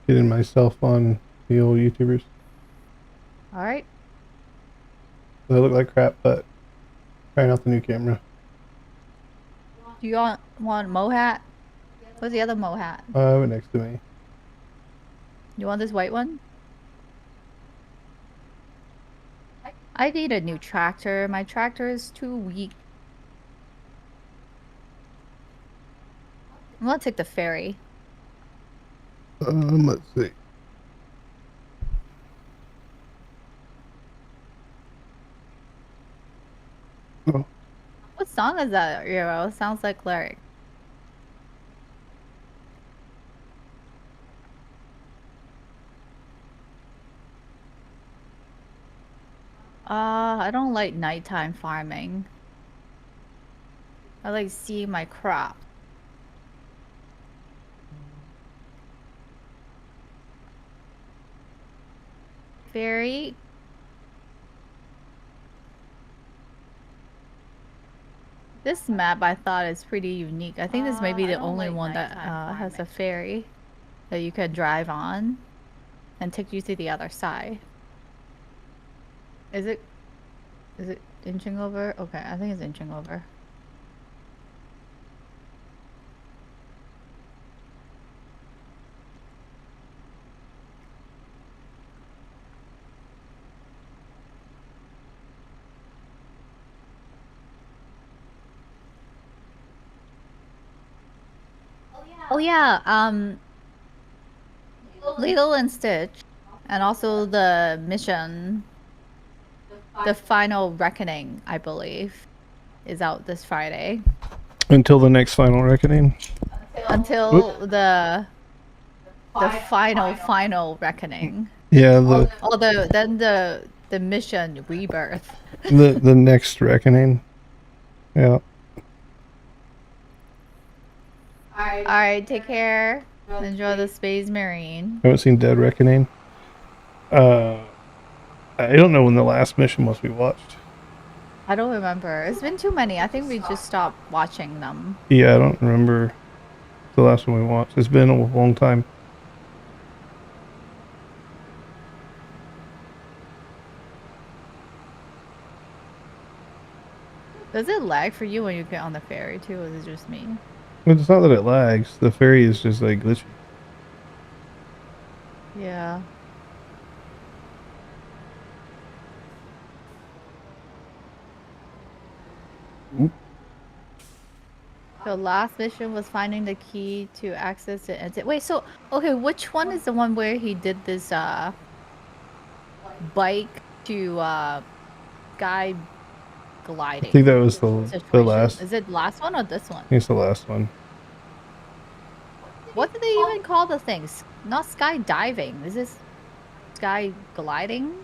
getting myself on the old YouTubers. All right. They look like crap, but trying out the new camera. Do you want Mo hat? What's the other Mo hat? I have it next to me. You want this white one? I need a new tractor. My tractor is too weak. I'm gonna take the ferry. Let's see. Oh. What song is that, Euro? Sounds like lyric. I don't like nighttime farming. I like seeing my crop. Ferry. This map I thought is pretty unique. I think this may be the only one that has a ferry that you can drive on and take you to the other side. Is it inching over? Okay, I think it's inching over. Oh yeah, Lilo and Stitch, and also the mission, the Final Reckoning, I believe, is out this Friday. Until the next final reckoning. Until the final reckoning. Yeah, Although then the mission rebirth. the next reckoning. Yeah. Alright, take care. Enjoy the Space Marine. Haven't seen Dead Reckoning. I don't know when the last mission was we watched. I don't remember. It's been too many. I think we just stopped watching them. Yeah, I don't remember the last one we watched. It's been a long time. Does it lag for you when you get on the ferry too, or is it just me? It's not that it lags. The ferry is just like glitchy. Yeah. Oop. The last mission was finding the key to access the exit. Wait, so okay, which one is the one where he did this bike to sky gliding? I think that was the last. Is it the last one or this one? I think it's the last one. What do they even call the things? Not skydiving. Is this sky gliding?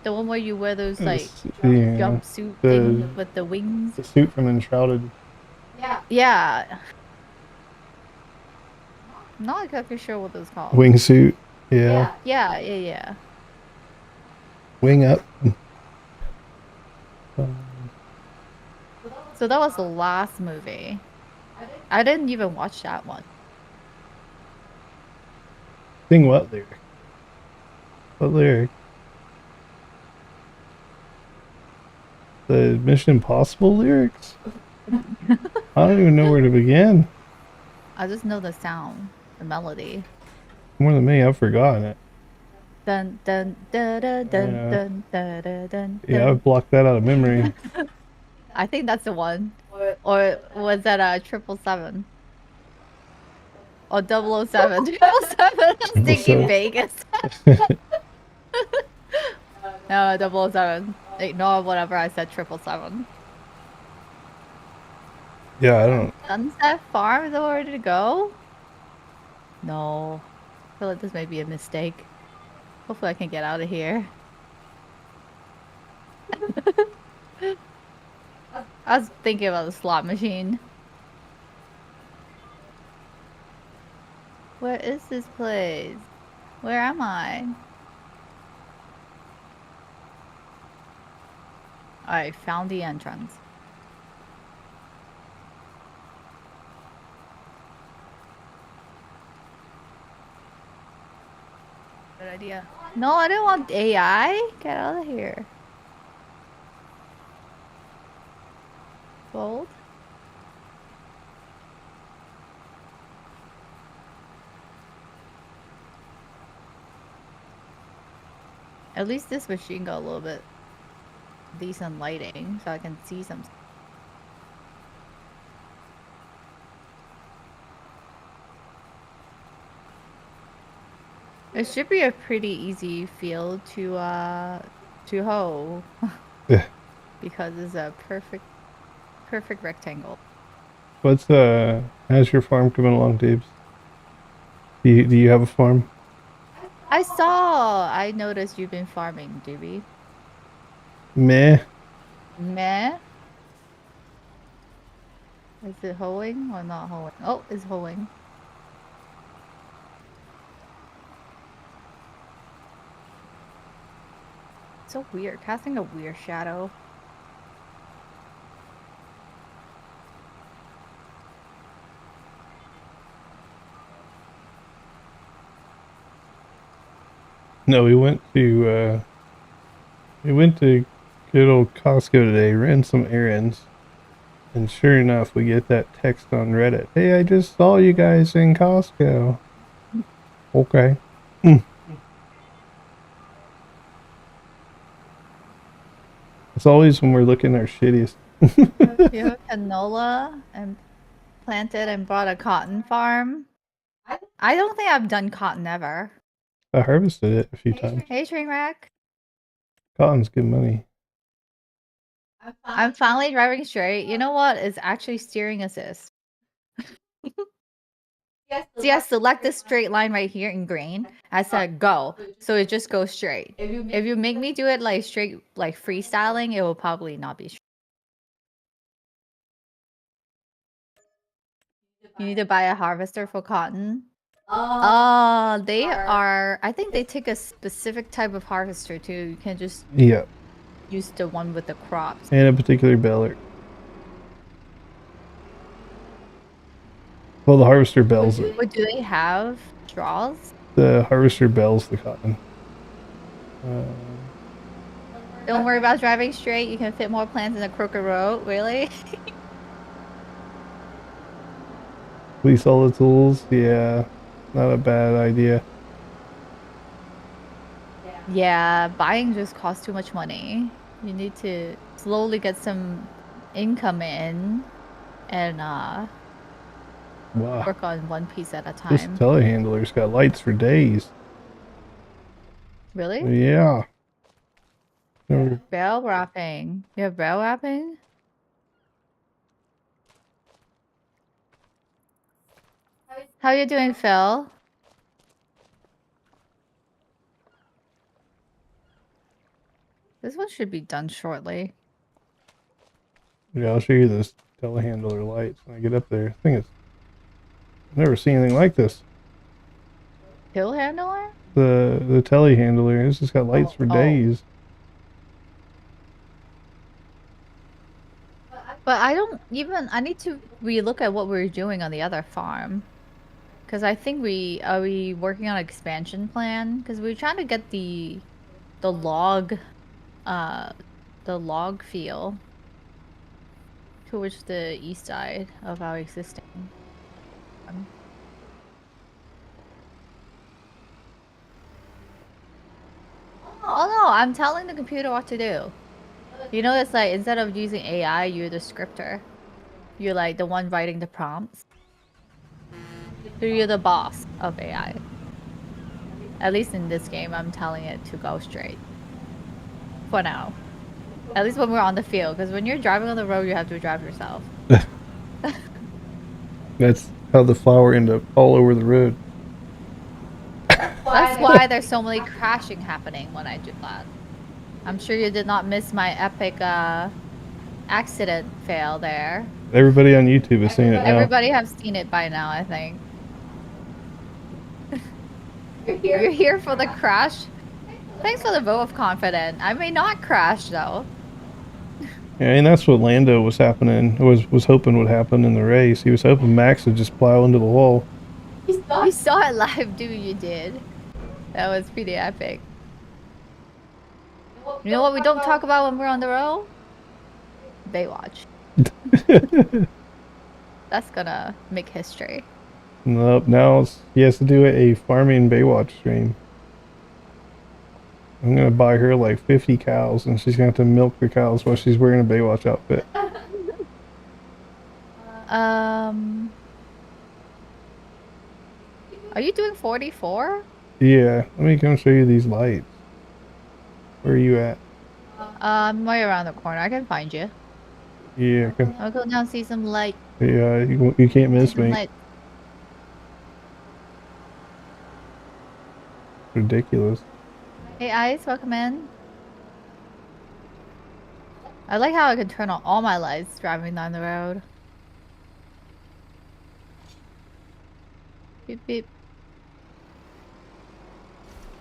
The one where you wear those like jumpsuit thing with the wings? The suit from Enshrouded. Yeah. I'm not exactly sure what those called. Wingsuit. Yeah. Yeah. Wing up. So that was the last movie. I didn't even watch that one. Sing what lyric? What lyric? The Mission Impossible lyrics? I don't even know where to begin. I just know the sound, the melody. More than me, I've forgotten it. Dun dun dun dun dun dun dun dun dun. Yeah, I've blocked that out of memory. I think that's the one. Or was that 777? Or 007? 007. I'm thinking Vegas. No, 007. Ignore whatever I said. 777. Yeah, I don't. Sunset Farm is the way to go? No. I feel like this may be a mistake. Hopefully I can get out of here. I was thinking about the slot machine. Where is this place? Where am I? Alright, found the entrance. Good idea. No, I don't want AI. Get out of here. Fold. At least this machine got a little bit decent lighting, so I can see some. It should be a pretty easy field to hoe. Yeah. Because it's a perfect rectangle. How's your farm coming along, Debs? Do you have a farm? I noticed you've been farming, Doobie. Meh. Meh. Is it hoeing or not hoeing? Oh, it's hoeing. So weird. Casting a weird shadow. No, we went to good old Costco today, ran some errands, and sure enough, we get that text on Reddit. Hey, I just saw you guys in Costco. Okay. It's always when we're looking our shittiest. You have canola and planted and bought a cotton farm. I don't think I've done cotton ever. I harvested it a few times. Hey, Trainwreck. Cotton's good money. I'm finally driving straight. You know what? It's actually steering assist. So yeah, select the straight line right here in green. I said go. So it just goes straight. If you make me do it like straight, like freestyling, it will probably not be straight. You need to buy a harvester for cotton. They are, I think they take a specific type of harvester too. You can't just use the one with the crops. And a particular baler. Well, the harvester bells it. But do they have straws? The harvester bells the cotton. Don't worry about driving straight. You can fit more plants in a crooked road. Really? Lease all the tools. Yeah, not a bad idea. Yeah, buying just costs too much money. You need to slowly get some income in and work on one piece at a time. This telehandler's got lights for days. Really? Yeah. Bell wrapping. You have bell wrapping? How you doing, Phil? This one should be done shortly. Yeah, I'll show you this telehandler lights when I get up there. I think it's... I've never seen anything like this. Pill handler? The telehandler. This has got lights for days. But I don't even... I need to relook at what we're doing on the other farm. Because I think are we working on an expansion plan? Because we're trying to get the log feel towards the east side of our existing. Oh no, I'm telling the computer what to do. You know, it's like instead of using AI, you're the scripter. You're like the one writing the prompts. So you're the boss of AI. At least in this game, I'm telling it to go straight. For now. At least when we're on the field, because when you're driving on the road, you have to drive yourself. That's how the flour ended up all over the road. That's why there's so many crashing happening when I do that. I'm sure you did not miss my epic accident fail there. Everybody on YouTube has seen it now. Everybody has seen it by now, I think. You're here for the crash? Thanks for the vote of confidence. I may not crash though. Yeah, and that's what Lando was was hoping would happen in the race. He was hoping Max would just plow into the wall. You saw it live, dude. You did. That was pretty epic. You know what we don't talk about when we're on the road? Baywatch. That's gonna make history. Nope, now he has to do a farming Baywatch stream. I'm gonna buy her like 50 cows, and she's gonna have to milk the cows while she's wearing a Baywatch outfit. Are you doing 44? Yeah, let me come show you these lights. Where are you at? I'm right around the corner. I can find you. Yeah, I'll go down see some light. yeah, you can't miss me. Light. Ridiculous. Hey, Ice, welcome in. I like how I can turn on all my lights driving down the road. Beep beep.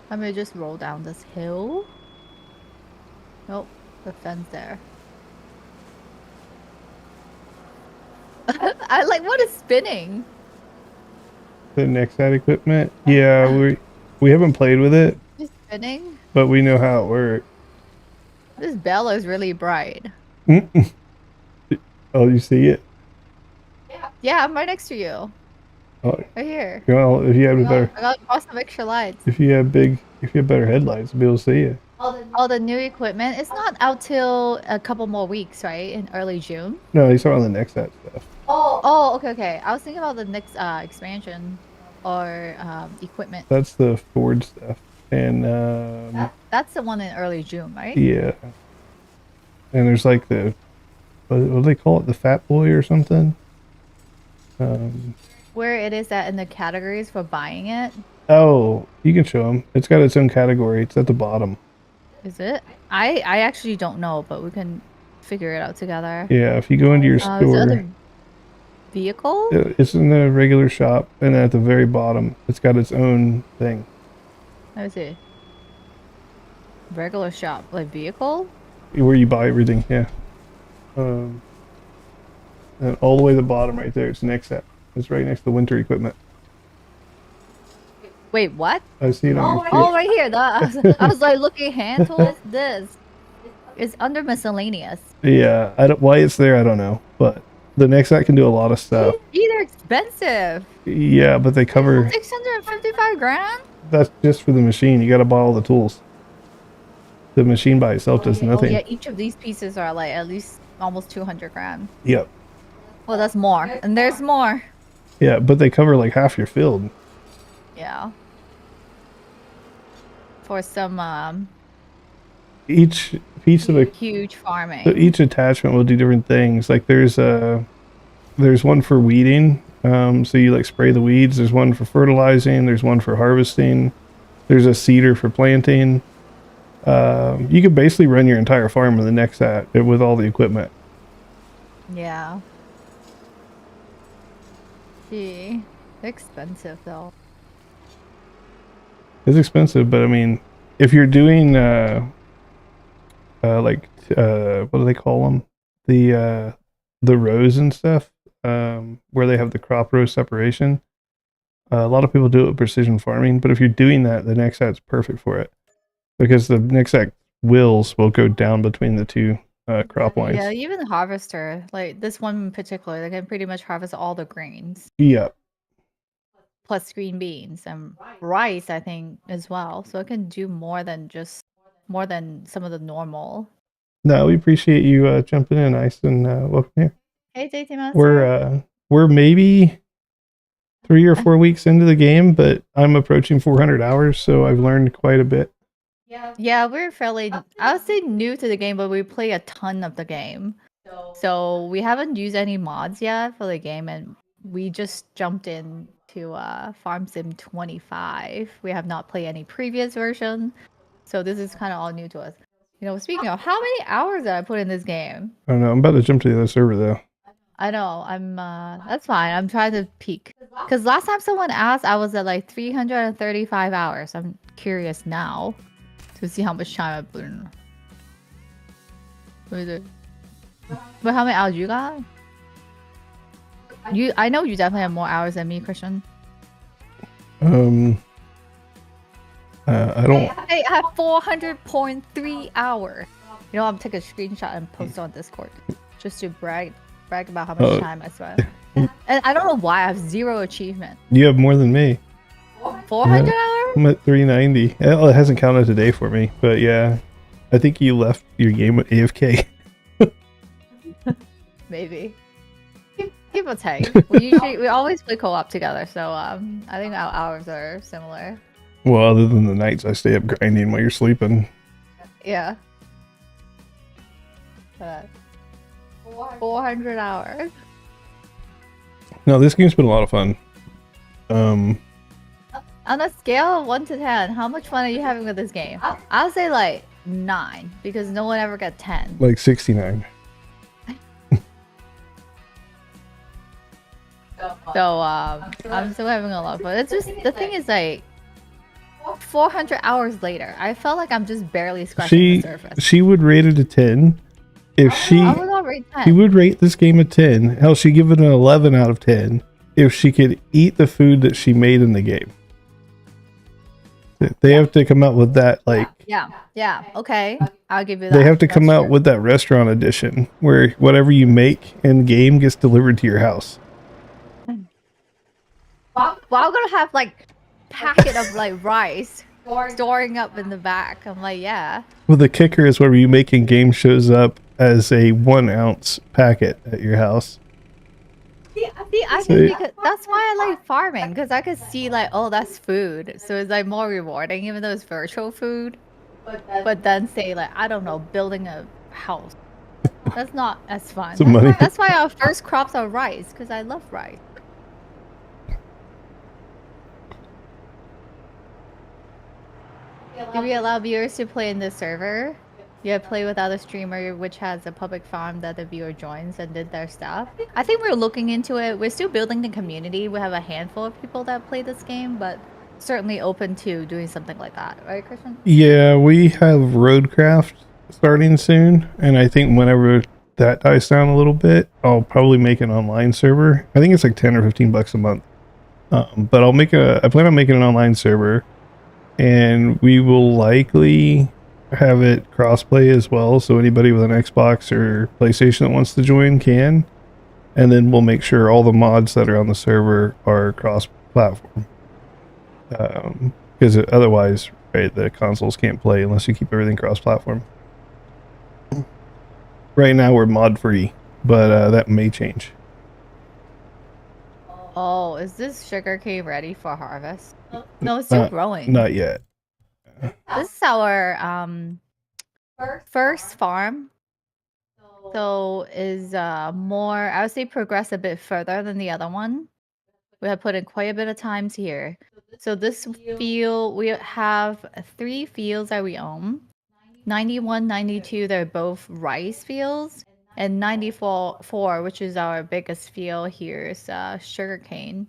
I'm gonna just roll down this hill. Nope, the fence there. I like what is spinning. The Nexat equipment. Yeah, we haven't played with it. Just spinning. But we know how it works. This bell is really bright. Oh, you see it? Yeah, I'm right next to you. Oh, right here. Well, if you have better, I got awesome extra lights. if you have better headlights, you'll be able to see it. All the new equipment. It's not out till a couple more weeks, right? In early June. No, you saw on the Nexat stuff. Oh, okay. I was thinking about the next expansion or equipment. That's the Ford stuff, and That's the one in early June, right? yeah. And there's like the what do they call it? The Fat Boy or something. Where it is at in the categories for buying it. Oh, you can show them. It's got its own category. It's at the bottom. Is it? I actually don't know, but we can figure it out together. Yeah, if you go into your Is it store, under vehicle? it's in the regular shop, and then at the very bottom, it's got its own thing. Let me see. Regular shop, like vehicle? Where you buy everything, yeah. And all the way to the bottom right there, it's Nexat. It's right next to the winter equipment. Wait, what? I see it on your Oh, right here. I was like looking hand tools. This is under miscellaneous. Yeah, why it's there, I don't know. But the Nexat can do a lot of stuff. They're expensive. Yeah, but they cover... 655 grand? That's just for the machine. You gotta buy all the tools. The machine by itself does nothing. Yeah, each of these pieces are like at least almost 200 grand. Yep. Well, that's more. And there's more. Yeah, but they cover like half your field. Yeah. For some Each piece of a huge farming. so each attachment will do different things. Like there's one for weeding. So you like spray the weeds. There's one for fertilizing. There's one for harvesting. There's a seeder for planting. You could basically run your entire farm with the Nexat with all the equipment. Yeah. Gee, they're expensive though. It's expensive, but I mean, if you're doing what do they call them? The rows and stuff, where they have the crop row separation. A lot of people do it with precision farming, but if you're doing that, the Nexat's perfect for it because the Nexat wheels will go down between the two crop lines. Yeah, even the harvester, like this one in particular, they can pretty much harvest all the grains. Yep. Plus green beans and rice, I think, as well. So it can do more than some of the normal. No, we appreciate you jumping in, Ice, and welcome here. Hey, JT Master. We're maybe 3 or 4 weeks into the game, but I'm approaching 400 hours, so I've learned quite a bit. Yeah, we're fairly, I would say new to the game, but we play a ton of the game. So we haven't used any mods yet for the game, and we just jumped in to Farm Sim 25. We have not played any previous version, so this is kind of all new to us. You know, speaking of, how many hours did I put in this game? I don't know. I'm about to jump to the other server, though. I know. That's fine. I'm trying to peek. Because last time someone asked, I was at like 335 hours. I'm curious now to see how much time I put in. What is it? But how many hours you got? I know you definitely have more hours than me, Christian. I don't. I have 400.3 hours. You know, I'm taking a screenshot and post on Discord just to brag about how much time I spent. And I don't know why I have 0 achievement. You have more than me. 400 Yeah. hours? I'm at 390. Well, it hasn't counted today for me, but yeah, I think you left your game with AFK. Maybe. Give or take. We always play co-op together, so I think our hours are similar. Well, other than the nights I stay up grinding while you're sleeping. Yeah. But 400 hours. No, this game's been a lot of fun. On a scale of 1 to 10, how much fun are you having with this game? I'll say like 9 because no one ever got 10. Like 69. So I'm still having a lot of fun. It's just the thing is like 400 hours later, I felt like I'm just barely scratching the surface. She would rate it a 10. If she would rate this game a 10. Hell, she'd give it an 11 out of 10 if she could eat the food that she made in the game. They have to come out with that, like... Yeah, okay. I'll give you that. They have to come out with that restaurant edition where whatever you make in game gets delivered to your house. Well, I'm gonna have like packet of like rice storing up in the back. I'm like, yeah. Well, the kicker is whatever you make in game shows up as a 1 ounce packet at your house. I think because that's why I like farming, because I could see like, oh, that's food, so it's like more rewarding, even though it's virtual food. But then say like, I don't know, building a house. That's not as fun. That's why our first crops are rice, because I love rice. Do we allow viewers to play in this server? Yeah, play with other streamer which has a public farm that the viewer joins and did their stuff. I think we're looking into it. We're still building the community. We have a handful of people that play this game, but certainly open to doing something like that, right, Christian? Yeah, we have Roadcraft starting soon, and I think whenever that dies down a little bit, I'll probably make an online server. I think it's like 10 or 15 bucks a month. But I plan on making an online server, and we will likely have it crossplay as well, so anybody with an Xbox or PlayStation that wants to join can. And then we'll make sure all the mods that are on the server are cross-platform. Because otherwise, right, the consoles can't play unless you keep everything cross-platform. Right now we're mod-free, but that may change. Oh, is this sugarcane ready for harvest? No, it's still growing. Not yet. This is our first farm. So is more, I would say, progress a bit further than the other one. We have put in quite a bit of times here. So this field, we have 3 fields that we own. 91, 92, they're both rice fields. And 94, which is our biggest field here, is sugarcane.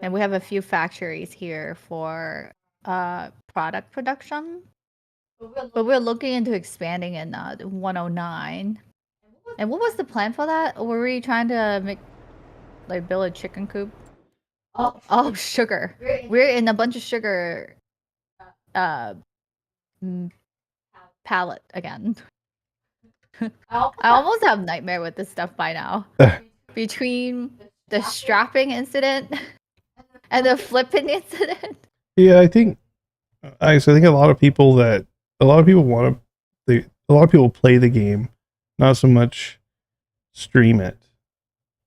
And we have a few factories here for product production. But we're looking into expanding in 109. And what was the plan for that? Were we trying to build a chicken coop? Oh, sugar. We're in a bunch of sugar palette again. I almost have nightmare with this stuff by now. Between the strapping incident and the flipping incident. Yeah, I think a lot of people want to. A lot of people play the game, not so much stream it.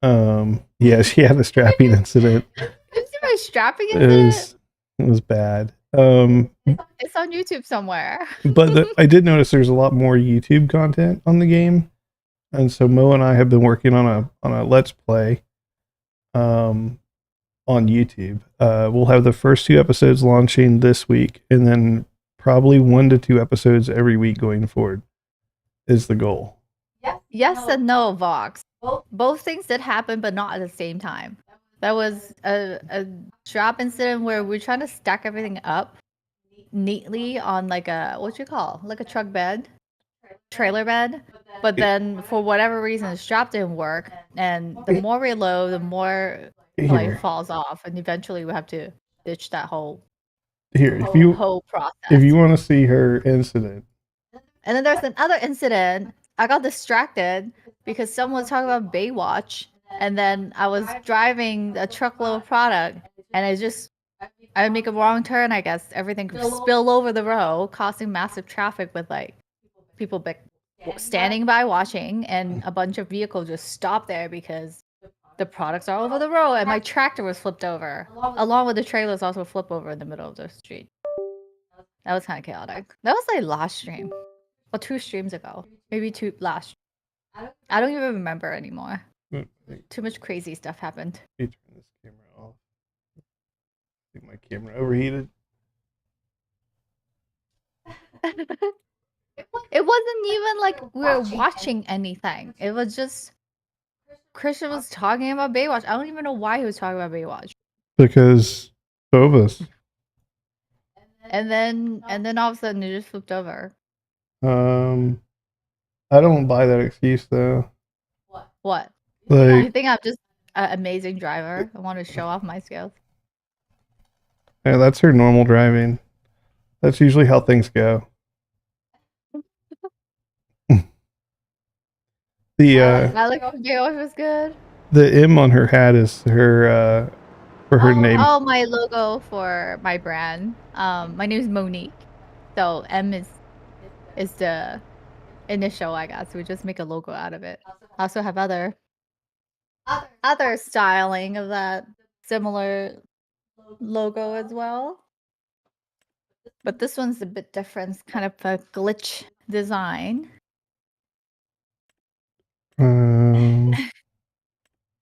Yeah, she had a strapping incident. Is there a strapping incident? It was bad. It's on YouTube somewhere. But I did notice there's a lot more YouTube content on the game, and so Mo and I have been working on a Let's Play on YouTube. We'll have the first 2 episodes launching this week, and then probably 1 to 2 episodes every week going forward is the goal. Yes and no, Vox. Both things did happen, but not at the same time. That was a drop incident where we're trying to stack everything up neatly on like a like a truck bed, trailer bed. But then for whatever reason, the strap didn't work, and the more we load, the more like falls off, and eventually we have to ditch that whole Here, whole if process. you want to see her incident, And then there's another incident. I got distracted because someone was talking about Baywatch, and then I was driving a truckload of product, and I make a wrong turn. I guess everything spill over the road, causing massive traffic with like people standing by watching, and a bunch of vehicles just stopped there because the products are all over the road, and my tractor was flipped over, along with the trailers also flip over in the middle of the street. That was kind of chaotic. That was like last stream. Or 2 streams ago. Maybe 2 last. I don't even remember anymore. Too much crazy stuff happened. let me turn this camera off. I think my camera overheated. It wasn't even like we were watching anything. It was just Christian was talking about Baywatch. I don't even know why he was talking about Baywatch. Because both of us. And then all of a sudden it just flipped over. I don't buy that excuse though. What? Like, You think I'm just an amazing driver? I want to show off my skills. yeah, that's her normal driving. That's usually how things go. The I like Baywatch was good. the M on her hat is her for her name. Oh, my logo for my brand. My name is Monique. So M is the initial, I guess. We just make a logo out of it. I also have other styling of that similar logo as well. But this one's a bit different. It's kind of a glitch design.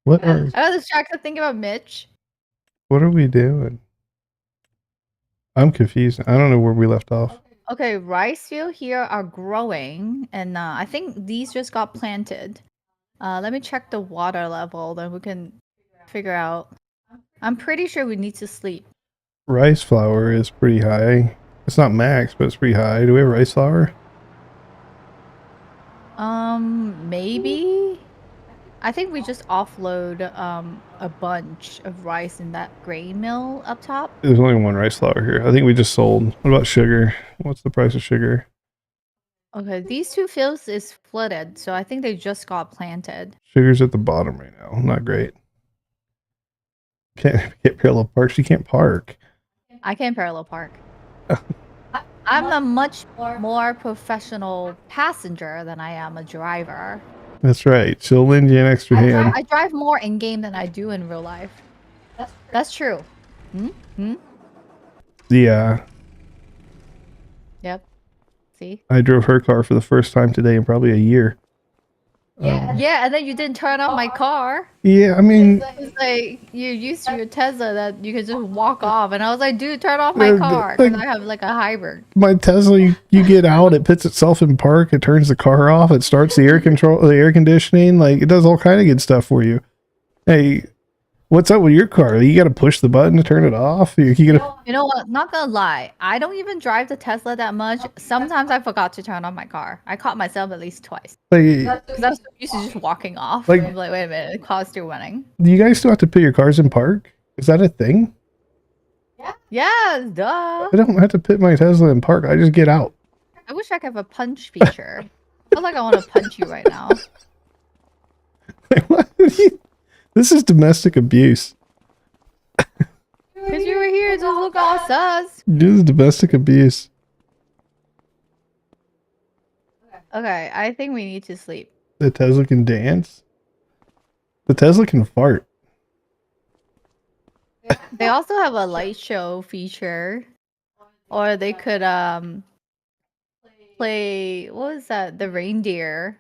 What I was distracted thinking about Mitch. what are we doing? I'm confused. I don't know where we left off. Okay, rice field here are growing, and I think these just got planted. Let me check the water level, then we can figure out. I'm pretty sure we need to sleep. Rice flour is pretty high. It's not max, but it's pretty high. Do we have rice flour? Maybe. I think we just offload a bunch of rice in that grain mill up top. There's only one rice flour here. I think we just sold. What about sugar? What's the price of sugar? Okay, these 2 fields is flooded, so I think they just got planted. Sugar's at the bottom right now. Not great. Can't get parallel parks. You can't park. I can parallel park. I'm a much more professional passenger than I am a driver. That's right. She'll lend you an extra hand. I drive more in game than I do in real life. That's true. Yeah. Yep. See? I drove her car for the first time today in probably a year. Yeah, and then you didn't turn off my car. Yeah, I mean, It's like you used to your Tesla that you could just walk off, and I was like, dude, turn off my car because I have like a hybrid. my Tesla, you get out, it puts itself in park, it turns the car off, it starts the air conditioning, like it does all kind of good stuff for you. Hey, what's up with your car? You got to push the button to turn it off. You gotta, You know what? Not gonna lie, I don't even drive the Tesla that much. Sometimes I forgot to turn on my car. I caught myself at least twice like, because I was so used to just walking off. Like- I'm like, wait a minute, the car's still running. do you guys still have to put your cars in park? Is that a thing? Yeah, duh. I don't have to put my Tesla in park. I just get out. I wish I could have a punch feature. I feel like I want to punch you right now. This is domestic abuse. Because you were here, just look all sus. This is domestic abuse. Okay, I think we need to sleep. The Tesla can dance. The Tesla can fart. They also have a light show feature. Or they could play, what was that? The reindeer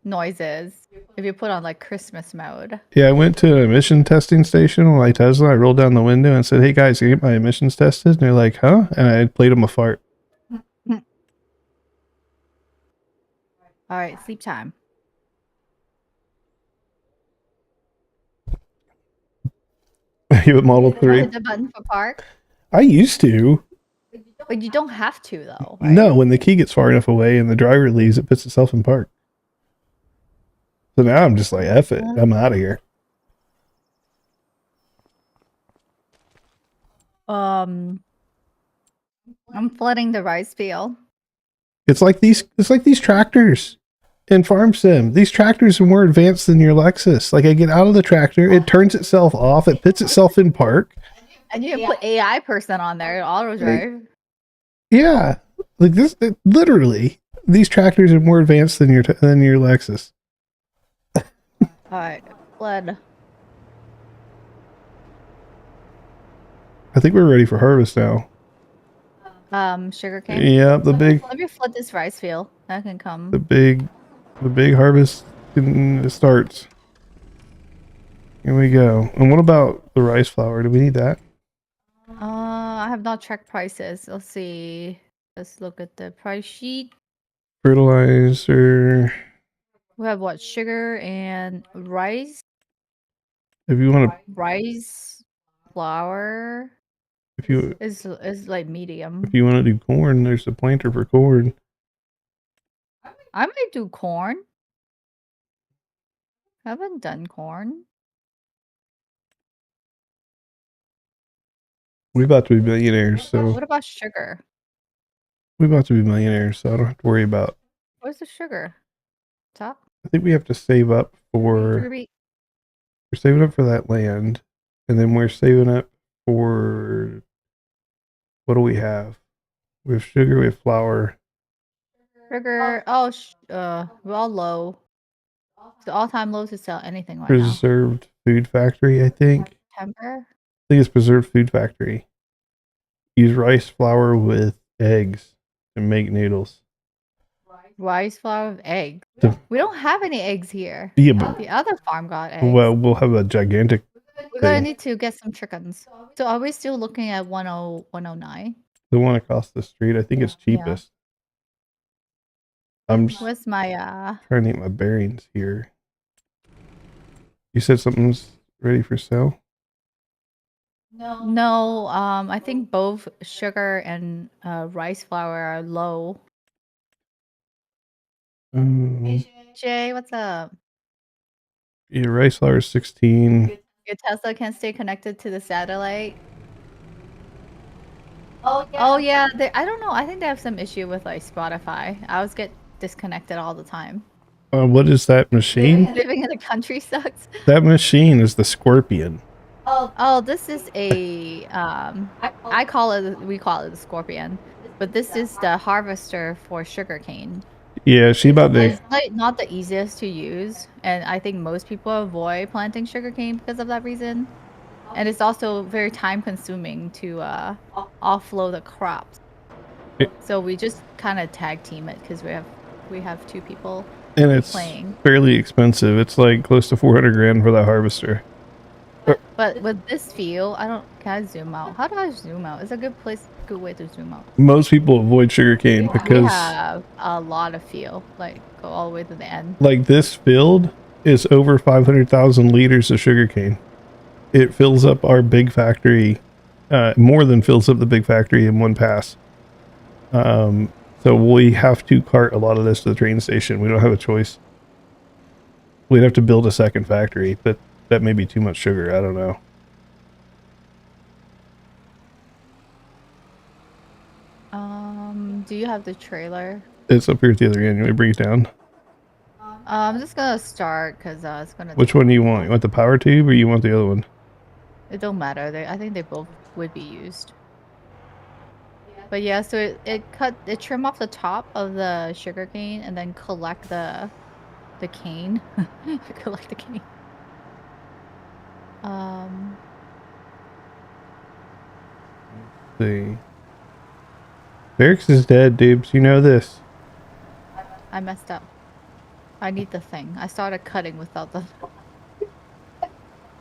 noises. If you put on like Christmas mode. Yeah, I went to an emission testing station with my Tesla. I rolled down the window and said, "Hey guys, can you get my emissions tested?" And they're like, "Huh?" And I played them a fart. All right, sleep time. You with Model 3? Hit the button for park. I used to. But you don't have to though. Right? No, when the key gets far enough away and the driver leaves, it puts itself in park. So now I'm just like, F it. I'm out of here. I'm flooding the rice field. It's like these tractors in Farm Sim. These tractors are more advanced than your Lexus. Like I get out of the tractor, it turns itself off, it puts itself in park. And you can put AI person on there, auto drive. Yeah, like this. Literally, these tractors are more advanced than your Lexus. Alright, flood. I think we're ready for harvest now. Sugarcane. Yeah, the big Let me flood this rice field. That can come. the big harvest starts. Here we go. And what about the rice flour? Do we need that? I have not checked prices. Let's see. Let's look at the price sheet. Fertilizer. We have what? Sugar and rice. If you want to, Rice flour if you is like medium. if you want to do corn, there's a planter for corn. I might do corn. Haven't done corn. We're about to be millionaires, so What about sugar? we're about to be millionaires, so I don't have to worry about. Where's the sugar? Top? I think we have to save up for. Sugar beet? We're saving up for that land, and then we're saving up for. What do we have? We have sugar, we have flour. Sugar. Oh, we're all low. The all-time low to sell anything right now. Preserved Food Factory, I think. Temper. I think it's Preserved Food Factory. Use rice flour with eggs to make noodles. Rice flour with eggs. We don't have any eggs here. Yeah, but The other farm got eggs. well, we'll have a gigantic. We're gonna need to get some chickens. So are we still looking at 109? The one across the street, I think it's cheapest. I'm just Where's my trying to get my bearings here. You said something's ready for sale? No, I think both sugar and rice flour are low. Jay, what's up? Yeah, rice flour is 16. Your Tesla can't stay connected to the satellite. Oh yeah, I don't know. I think they have some issue with like Spotify. I always get disconnected all the time. What is that machine? Living in the country sucks. That machine is the Scorpion. Oh, this is a we call it the Scorpion, but this is the harvester for sugarcane. Yeah, she about to. It's like not the easiest to use, and I think most people avoid planting sugarcane because of that reason. And it's also very time consuming to offload the crops. So we just kind of tag team it because we have two people and it's playing. Fairly expensive. It's like close to 400 grand for that harvester. But with this field, can I zoom out? How do I zoom out? It's a good way to zoom out. Most people avoid sugarcane because we have a lot of field, like go all the way to the end. Like this field is over 500,000 liters of sugarcane. It fills up our big factory, more than fills up the big factory in one pass. So we have to cart a lot of this to the train station. We don't have a choice. We'd have to build a second factory, but that may be too much sugar. I don't know. Do you have the trailer? It's up here at the other end. You want me to bring it down? I'm just gonna start because it's gonna. Which one do you want? You want the power tube or you want the other one? It don't matter. I think they both would be used. But yeah, so it trim off the top of the sugar cane and then collect the cane. Collect the cane. Let's see. Barracks is dead, dudes. You know this. I messed up. I need the thing. I started cutting without the.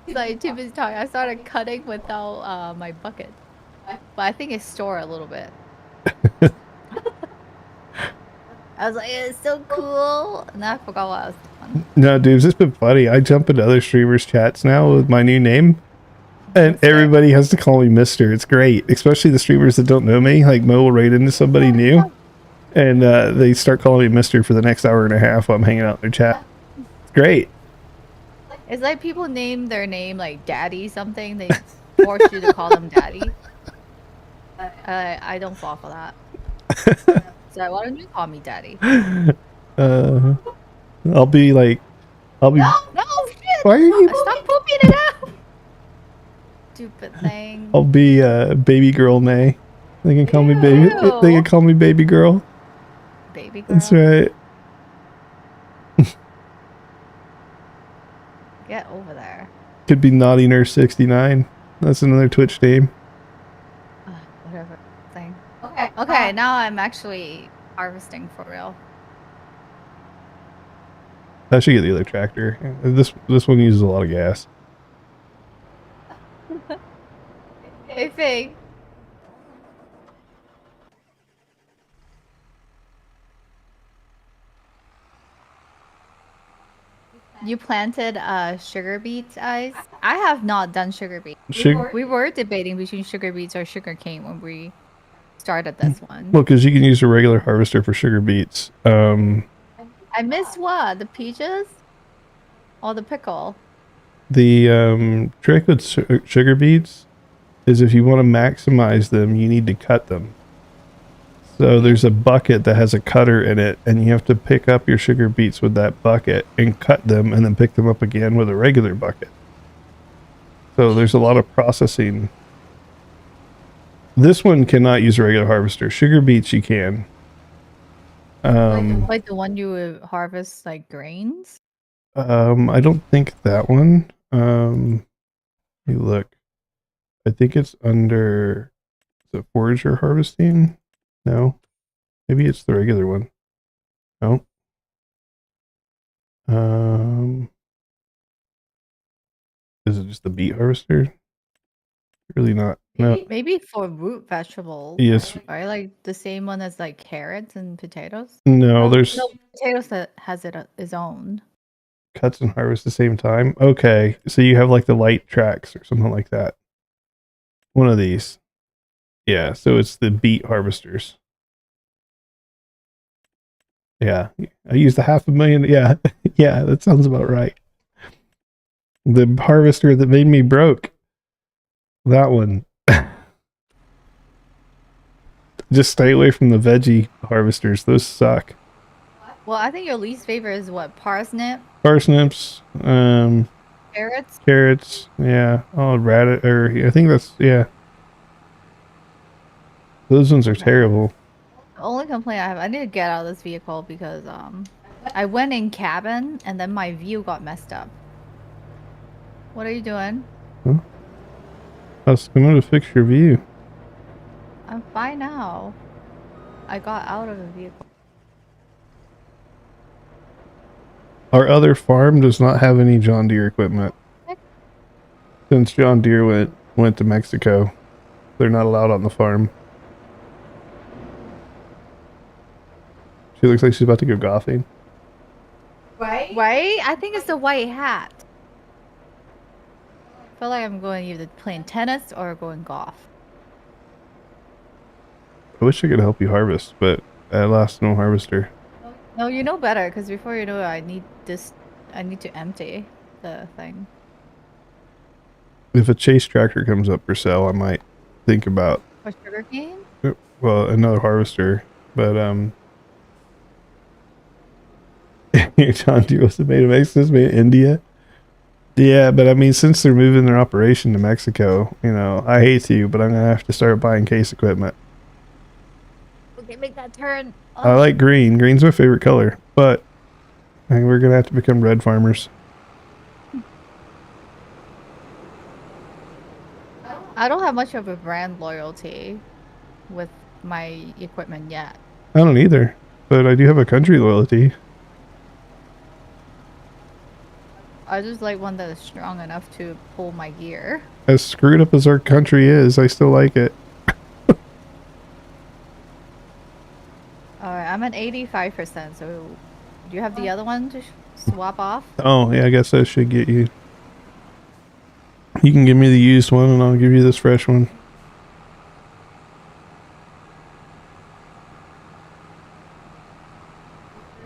Like too busy talking. I started cutting without my bucket. But I think it's stored a little bit. I was like, it's so cool. And then I forgot what I was doing. No, dudes, it's been funny. I jump into other streamers' chats now with my new name. And everybody has to call me Mister. It's great. Especially the streamers that don't know me. Like Mo will raid into somebody new. And they start calling me Mister for the next hour and a half while I'm hanging out in their chat. It's great. It's like people name their name like Daddy something. They force you to call them Daddy. I don't fall for that. So why don't you call me daddy? I'll be like, I'll be. No, shit! Why are you? Stop pooping it out! Stupid thing. I'll be baby girl May. They can call me baby. They can Ew. call me baby girl. Baby girl. That's right. Get over there. Could be Naughty Nurse 69. That's another Twitch name. Whatever thing. Okay, now I'm actually harvesting for real. I should get the other tractor. This one uses a lot of gas. Hey, Fig. You planted sugar beets, Ice? I have not done sugar beets. We were debating between sugar beets or sugar cane when we started this one. Well, because you can use a regular harvester for sugar beets. I missed what? The peaches? Or the pickle? The trick with sugar beets is if you want to maximize them, you need to cut them. So there's a bucket that has a cutter in it, and you have to pick up your sugar beets with that bucket and cut them, and then pick them up again with a regular bucket. So there's a lot of processing. This one cannot use a regular harvester. Sugar beets you can. Like the one you would harvest like grains? I don't think that one. Let me look. I think it's under the forager harvesting. No, maybe it's the regular one. No. Is it just the beet harvester? Really not. No. Maybe for root vegetables. Yes. Right, like the same one as like carrots and potatoes. No, there's No, potatoes that has its own. cuts and harvest the same time. Okay, so you have like the light tracks or something like that. One of these. Yeah, so it's the beet harvesters. Yeah, I used 500,000. Yeah, yeah, that sounds about right. The harvester that made me broke. That one. Just stay away from the veggie harvesters. Those suck. Well, I think your least favorite is what? Parsnip? Parsnips, Carrots? carrots. Yeah, oh, radish. Or I think that's yeah. Those ones are terrible. The only complaint I have, I need to get out of this vehicle because I went in cabin and then my view got messed up. What are you doing? Huh? I was going to fix your view. I'm fine now. I got out of the vehicle. Our other farm does not have any John Deere equipment. Since John Deere went to Mexico, they're not allowed on the farm. She looks like she's about to go golfing. Right? I think it's the white hat. I feel like I'm going either playing tennis or going golf. I wish I could help you harvest, but at last, no harvester. No, you know better, because before you know it, I need to empty the thing. If a chase tractor comes up for sale, I might think about For sugarcane? well, another harvester, but John Deere was made in Mexico, it's made in India. Yeah, but I mean, since they're moving their operation to Mexico, you know, I hate to, but I'm gonna have to start buying case equipment. Okay, make that turn. I like green. Green's my favorite color, but I think we're gonna have to become red farmers. I don't have much of a brand loyalty with my equipment yet. I don't either, but I do have a country loyalty. I just like one that is strong enough to pull my gear. As screwed up as our country is, I still like it. Alright, I'm at 85%, so do you have the other one to swap off? Oh, yeah, I guess that should get you. You can give me the used one and I'll give you this fresh one.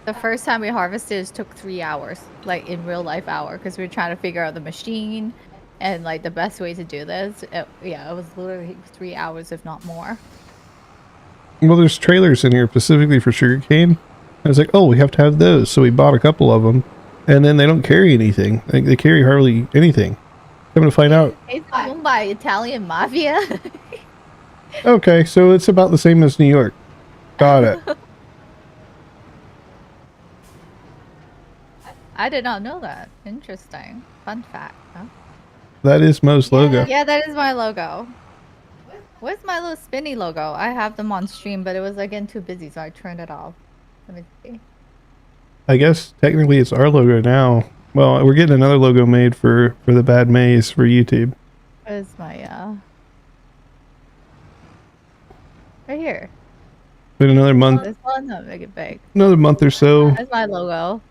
The first time we harvested, it took 3 hours, like in real life hour, because we were trying to figure out the machine, And like the best way to do this, it was literally 3 hours, if not more. Well, there's trailers in here specifically for sugarcane. I was like, oh, we have to have those. So we bought a couple of them. And then they don't carry anything. They carry hardly anything. Coming to find out. It's owned by Italian mafia. Okay, so it's about the same as New York. Got it. I did not know that. Interesting. Fun fact. Huh? That is Mo's logo. Yeah, that is my logo. Where's my little spinny logo? I have them on stream, but it was again too busy, so I turned it off. Let me see. I guess technically it's our logo now. Well, we're getting another logo made for the Bad Maze for YouTube. Where's my right here. In another month. This one, no, make it big. Another month or so. That's my logo.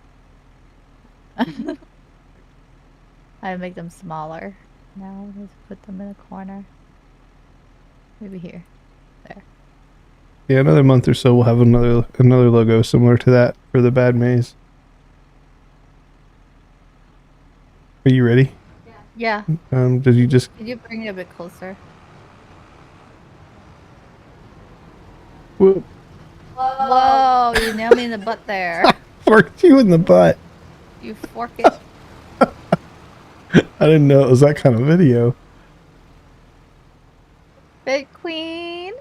I make them smaller. Now let's put them in a corner. Maybe here. There. Yeah, another month or so we'll have another logo similar to that for the Bad Maze. Are you ready? Yeah. Did you just... Could you bring it a bit closer? Whoop. Whoa, you nailed me in the butt there. Forked you in the butt. You fork it. I didn't know it was that kind of video. Big Queen,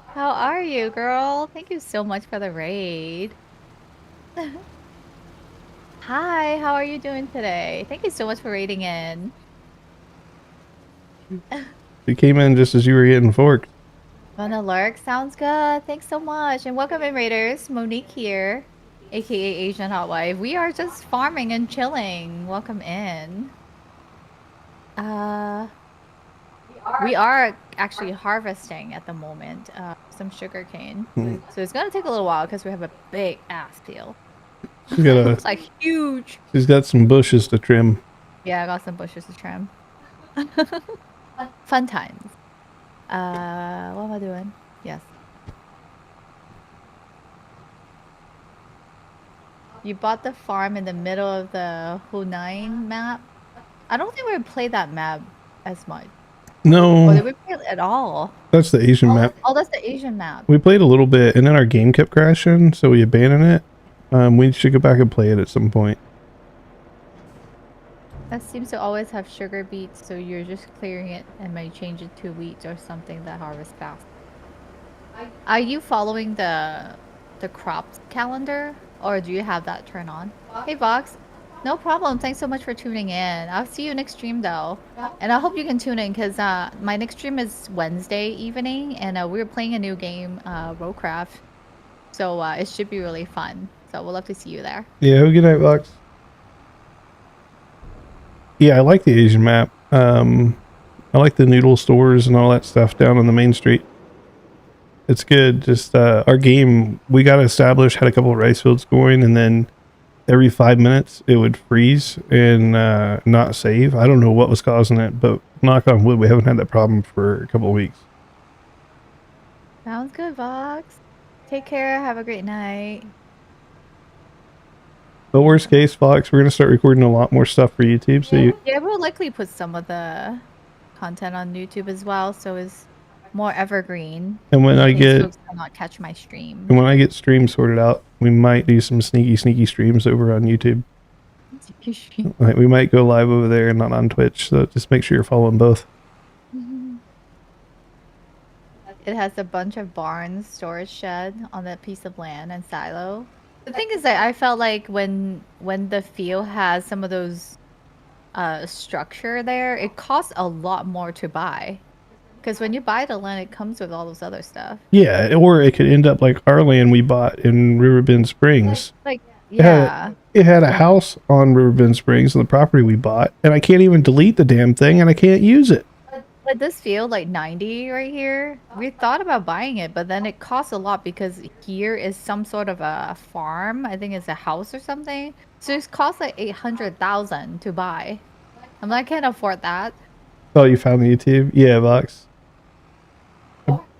how are you, girl? Thank you so much for the raid. Hi, how are you doing today? Thank you so much for raiding in. You came in just as you were getting forked. Wanna lurk? Sounds good. Thanks so much. And welcome in, raiders. Monique here, aka AsianHotwife. We are just farming and chilling. Welcome in. We are actually harvesting at the moment some sugarcane. So it's gonna take a little while because we have a big ass field. She's got It's like huge. She's got some bushes to trim. Yeah, I got some bushes to trim. Fun times. What am I doing? Yes. You bought the farm in the middle of the Hunain map? I don't think we would play that map as much. No. Or did we play it at all? That's the Asian map. Oh, that's the Asian map. We played a little bit, and then our game kept crashing, so we abandoned it. We should go back and play it at some point. That seems to always have sugar beets, so you're just clearing it and might change it to wheat or something that harvests fast. Are you following the crops calendar, or do you have that turned on? Hey, Vox. No problem. Thanks so much for tuning in. I'll see you next stream, though. And I hope you can tune in, because my next stream is Wednesday evening, and we're playing a new game, Rowcraft. So it should be really fun. So we'll love to see you there. Yeah, have a good night, Vox. Yeah, I like the Asian map. I like the noodle stores and all that stuff down on the main street. It's good. Just our game, we got established, had a couple of rice fields going, and then every 5 minutes it would freeze and not save. I don't know what was causing it, but knock on wood, we haven't had that problem for a couple of weeks. Sounds good, Vox. Take care. Have a great night. But worst case, Fox, we're going to start recording a lot more stuff for YouTube. So yeah, we'll likely put some of the content on YouTube as well, so it's more evergreen. And when I get... folks cannot catch my stream. And when I get streams sorted out, we might do some sneaky streams over on YouTube. Like, we might go live over there and not on Twitch, so just make sure you're following both. It has a bunch of barns, storage shed on that piece of land, and silo. The thing is that I felt like when the field has some of those structure there, it costs a lot more to buy. Because when you buy the land, it comes with all those other stuff. Yeah, or it could end up like our land we bought in Riverbend Springs. Like yeah. It had a house on Riverbend Springs on the property we bought, and I can't even delete the damn thing, and I can't use it. But this field, like 90 right here, we thought about buying it, but then it costs a lot because here is some sort of a farm. I think it's a house or something. So it costs like 800,000 to buy. I'm like, I can't afford that. Oh, you found the YouTube? Yeah, Vox.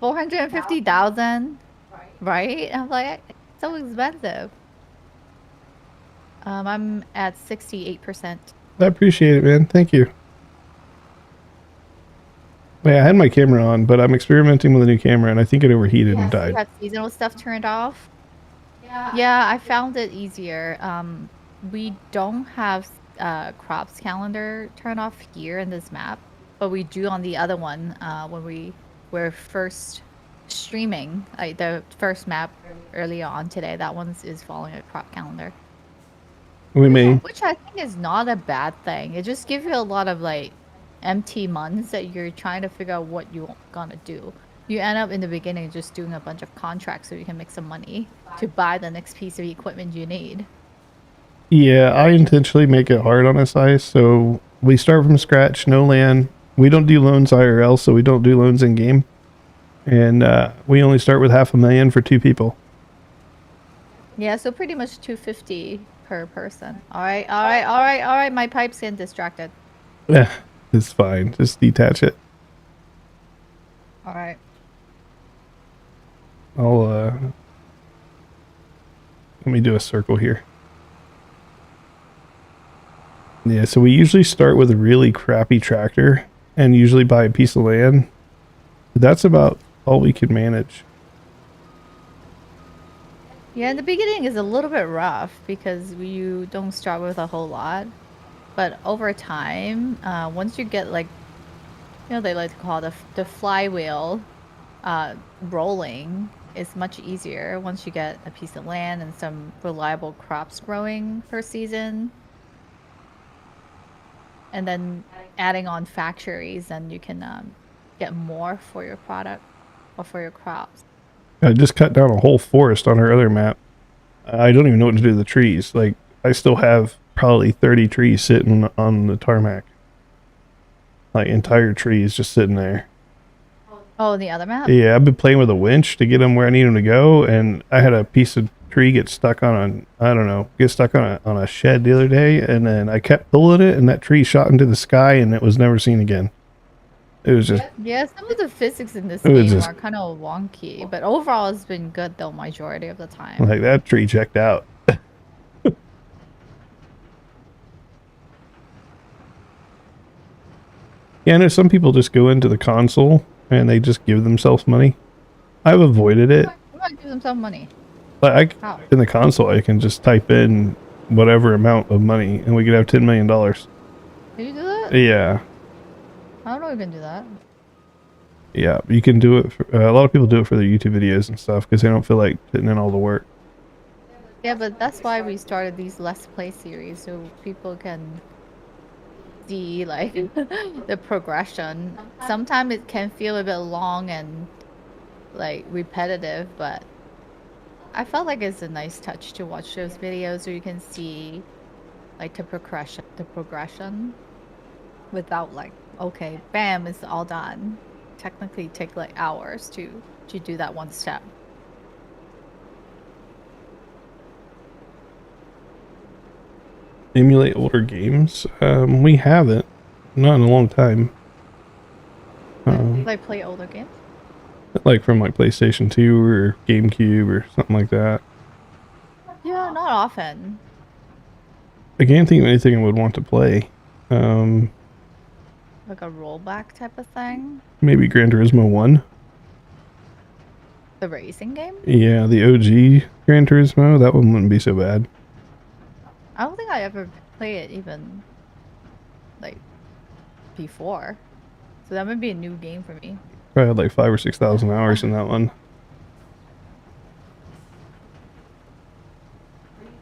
450,000, right? I'm like, so expensive. I'm at 68%. I appreciate it, man. Thank you. Yeah, I had my camera on, but I'm experimenting with a new camera, and I think it overheated and You died. have seasonal stuff turned off. Yeah, I found it easier. We don't have crops calendar turned off here in this map, but we do on the other one when we were first streaming, like the first map early on today. That one is following a crop calendar, We may. which I think is not a bad thing. It just gives you a lot of like empty months that you're trying to figure out what you're gonna do. You end up in the beginning just doing a bunch of contracts so you can make some money to buy the next piece of equipment you need. Yeah, I intentionally make it hard on SI, so we start from scratch, no land. We don't do loans IRL, so we don't do loans in game, and we only start with $500,000 for 2 people. Yeah, so pretty much 250 per person. All right, all right, all right, all right. My pipe's getting distracted. Yeah, it's fine. Just detach it. All right. I'll let me do a circle here. Yeah, so we usually start with a really crappy tractor and usually buy a piece of land. That's about all we can manage. Yeah, in the beginning is a little bit rough because you don't start with a whole lot. But over time, once you get like, they like to call the flywheel rolling, it's much easier once you get a piece of land and some reliable crops growing per season. And then adding on factories, and you can get more for your product or for your crops. I just cut down a whole forest on our other map. I don't even know what to do with the trees. Like, I still have probably 30 trees sitting on the tarmac. Like, entire trees just sitting there. Oh, the other map? Yeah, I've been playing with a winch to get them where I need them to go, and I had a piece of tree get stuck on I don't know, get stuck on a shed the other day, and then I kept pulling it, and that tree shot into the sky, and it was never seen again. It was just, Yeah, some of the physics in this it was game just are kind of wonky, but overall it's been good though majority of the time. like that tree checked out. Yeah, I know some people just go into the console and they just give themselves money. I've avoided it. I'm gonna give them some money. Like How? in the console, I can just type in whatever amount of money, and we could have $10 million. Did you do that? Yeah, I don't know if you can do that. yeah, you can do it. A lot of people do it for their YouTube videos and stuff because they don't feel like putting in all the work. Yeah, but that's why we started these Let's Play series so people can see like the progression. Sometimes it can feel a bit long and like repetitive, but I felt like it's a nice touch to watch those videos so you can see like the progression without like, okay, bam, it's all done. Technically take like hours to do that one step. Emulate older games. We haven't, not in a long time. Like play older games. Like from like PlayStation 2 or GameCube or something like that. Yeah, not often. I can't think of anything I would want to play. Like a rollback type of thing. Maybe Gran Turismo 1. The racing game? Yeah, the OG Gran Turismo. That one wouldn't be so bad. I don't think I ever played it even like before. So that might be a new game for me. Probably had like 5,000 or 6,000 hours in that one.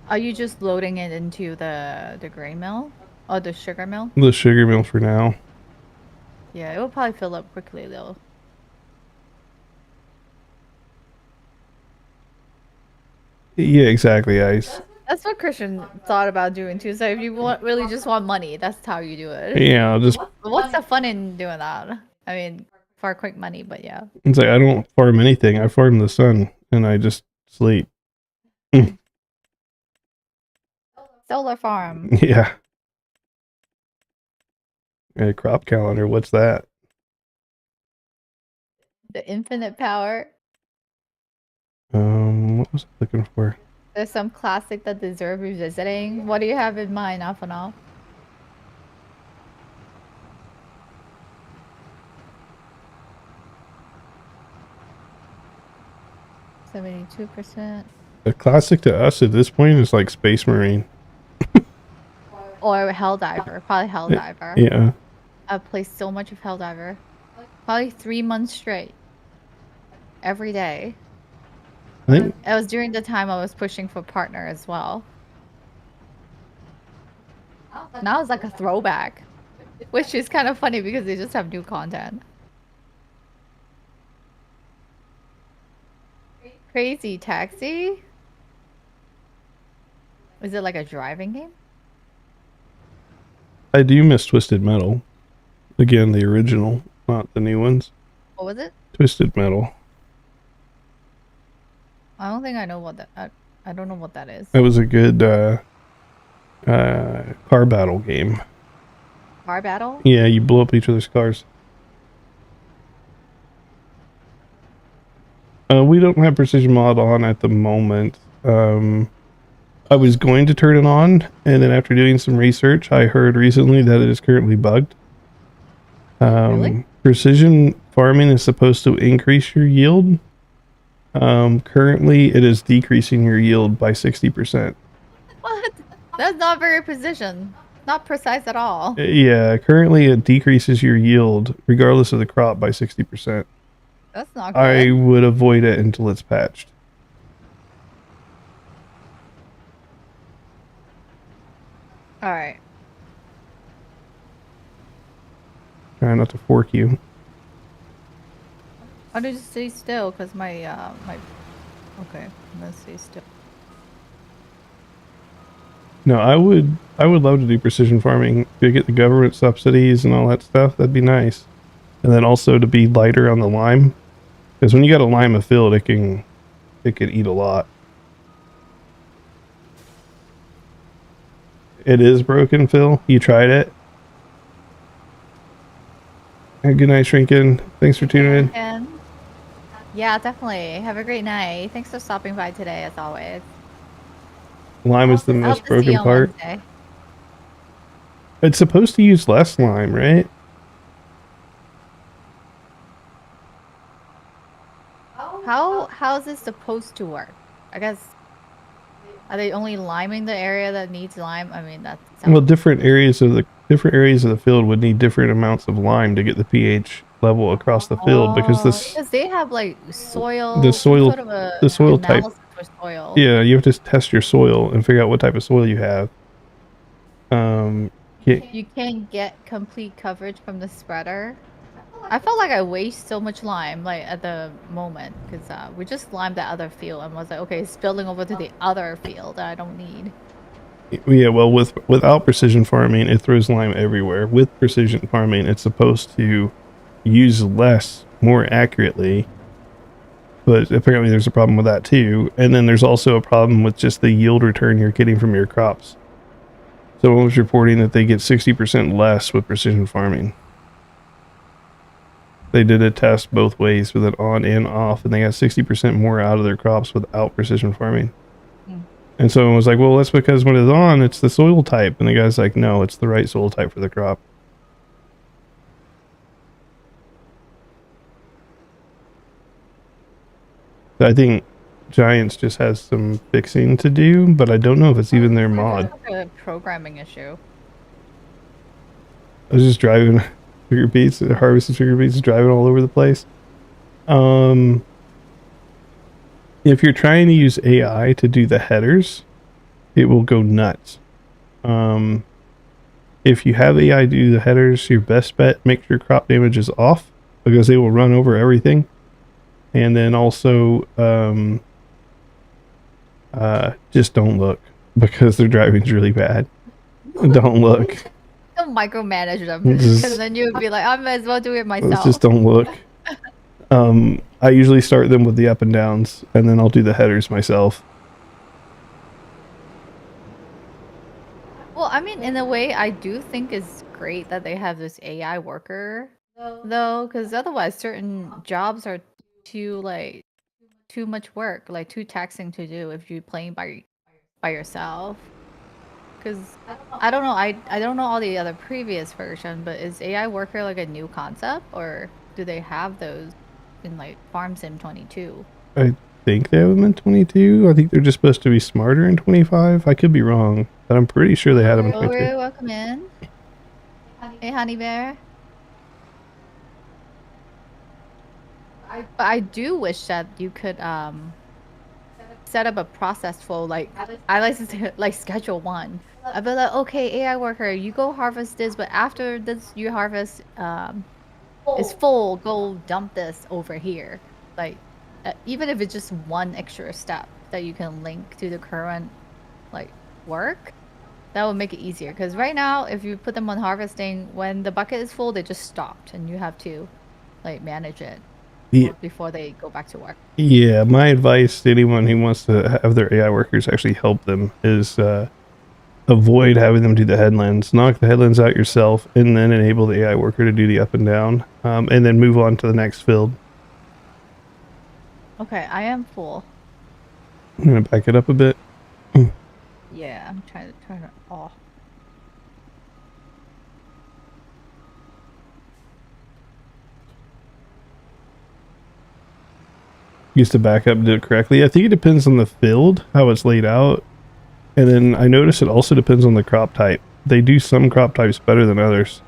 Are you just loading it into the grain mill? Or the sugar mill? The sugar mill for now. Yeah, it will probably fill up quickly though. Yeah, exactly, Ice. That's what Christian thought about doing too. So if you really just want money, that's how you do it. Yeah, I'll just, What's the fun in doing that? I mean, for quick money, but yeah. it's like I don't farm anything. I farm the sun and I just sleep. Solar farm. Yeah. A crop calendar, what's that? The infinite power. What was I looking for? There's some classic that deserve revisiting. What do you have in mind, Afanal? 72%. The classic to us at this point is like Space Marine. Or Helldiver. Probably Helldiver. Yeah. I've played so much of Helldiver. Probably 3 months straight. Every day. I think It was during the time I was pushing for partner as well. Now it's like a throwback. Which is kind of funny because they just have new content. Crazy Taxi? Is it like a driving game? I do miss Twisted Metal. Again, the original, not the new ones. What was it? Twisted Metal. I don't think I know what that. I don't know what that is. It was a good car battle game. Car battle? Yeah, you blow up each other's cars. We don't have precision mod on at the moment. I was going to turn it on, and then after doing some research, I heard recently that it is currently bugged. Really? Precision farming is supposed to increase your yield. Currently, it is decreasing your yield by 60%. What? That's not very precision. Not precise at all. Yeah, currently it decreases your yield regardless of the crop by 60%. That's not good. I would avoid it until it's patched. Alright. Try not to fork you. Why did you stay still? Because my. Okay, I'm gonna stay still. No, I would love to do precision farming to get the government subsidies and all that stuff. That'd be nice. And then also to be lighter on the lime, because when you got a lime afield, it can eat a lot. It is broken, Phil. You tried it. Hey, good night, Shrinkin. Thanks for tuning in. And yeah, definitely. Have a great night. Thanks for stopping by today, as always. Lime is the I most hope to see broken you on part. Wednesday. It's supposed to use less lime, right? How is this supposed to work? I guess are they only liming the area that needs lime? I mean, that's Well, different areas of the field would need different amounts of lime to get the pH level across the field because because they have like soil, the some soil sort of a the soil type. analysis for soil. Yeah, you have to test your soil and figure out what type of soil you have. You can't get complete coverage from the spreader. I felt like I waste so much lime like at the moment because we just limed that other field and was like, okay, it's spilling over to the other field that I don't need. Yeah, well, without precision farming, it throws lime everywhere. With precision farming, it's supposed to use less more accurately. But apparently there's a problem with that too. And then there's also a problem with just the yield return you're getting from your crops. Someone was reporting that they get 60% less with precision farming. They did a test both ways with it on and off, and they got 60% more out of their crops without precision farming. And someone was like, well, that's because when it's on, it's the soil type. And the guy's like, no, it's the right soil type for the crop. I think Giants just has some fixing to do, but I don't know if it's even their mod. It's like a programming issue. I was just driving sugar beets, harvesting sugar beets, driving all over the place. If you're trying to use AI to do the headers, it will go nuts. If you have AI do the headers, your best bet, make sure crop damage is off because they will run over everything. And then also, just don't look because their driving's really bad. Don't look. Don't micromanage them because then you would be like, I might as well do it myself. Just don't look. I usually start them with the up and downs, and then I'll do the headers myself. Well, I mean, in a way, I do think it's great that they have this AI worker, though, because otherwise, certain jobs are too much work, like too taxing to do if you're playing by yourself. Because I don't know, I don't know all the other previous version, but is AI worker like a new concept, or do they have those in like Farm Sim 22? think they have them in 22. I think they're just supposed to be smarter in 25. I could be wrong, but I'm pretty sure they had them in Oh, 22. welcome in. Hey, honey bear. But I do wish that you could set up a process flow. Like I like to say, like schedule one. I'd be like, okay, AI worker, you go harvest this, but after this, you harvest is full. Go dump this over here. Like even if it's just one extra step that you can link to the current like work, that would make it easier. Because right now, if you put them on harvesting, when the bucket is full, they just stopped, and you have to like manage it Yeah, before they go back to work. yeah, my advice to anyone who wants to have their AI workers actually help them is avoid having them do the headlands. Knock the headlands out yourself, and then enable the AI worker to do the up and down, and then move on to the next field. Okay, I am full. I'm gonna back it up a bit. Yeah, I'm trying to turn it off. Used to back up and do it correctly. I think it depends on the field, how it's laid out. And then I notice it also depends on the crop type. They do some crop types better than others.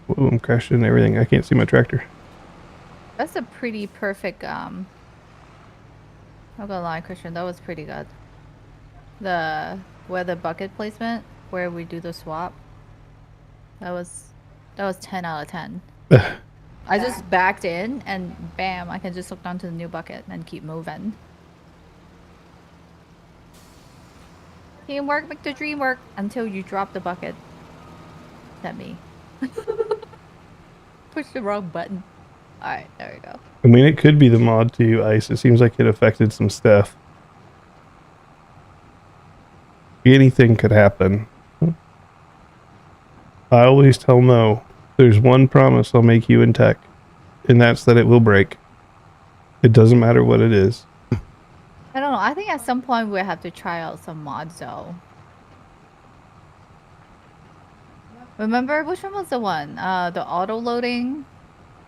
Whoa, I'm crashing everything. I can't see my tractor. That's a pretty perfect, I'm not gonna lie, Christian, that was pretty good. Where the bucket placement, where we do the swap, that was 10 out of 10. I just backed in and bam, I can just hook onto the new bucket and keep moving. Teamwork, make the dream work until you drop the bucket. At me. Push the wrong button. Alright, there we go. I mean, it could be the mod to ice. It seems like it affected some stuff. Anything could happen. I always tell Mo, there's one promise I'll make you in tech, and that's that it will break. It doesn't matter what it is. I don't know. I think at some point we'll have to try out some mods though. Remember which one was the one? The auto loading.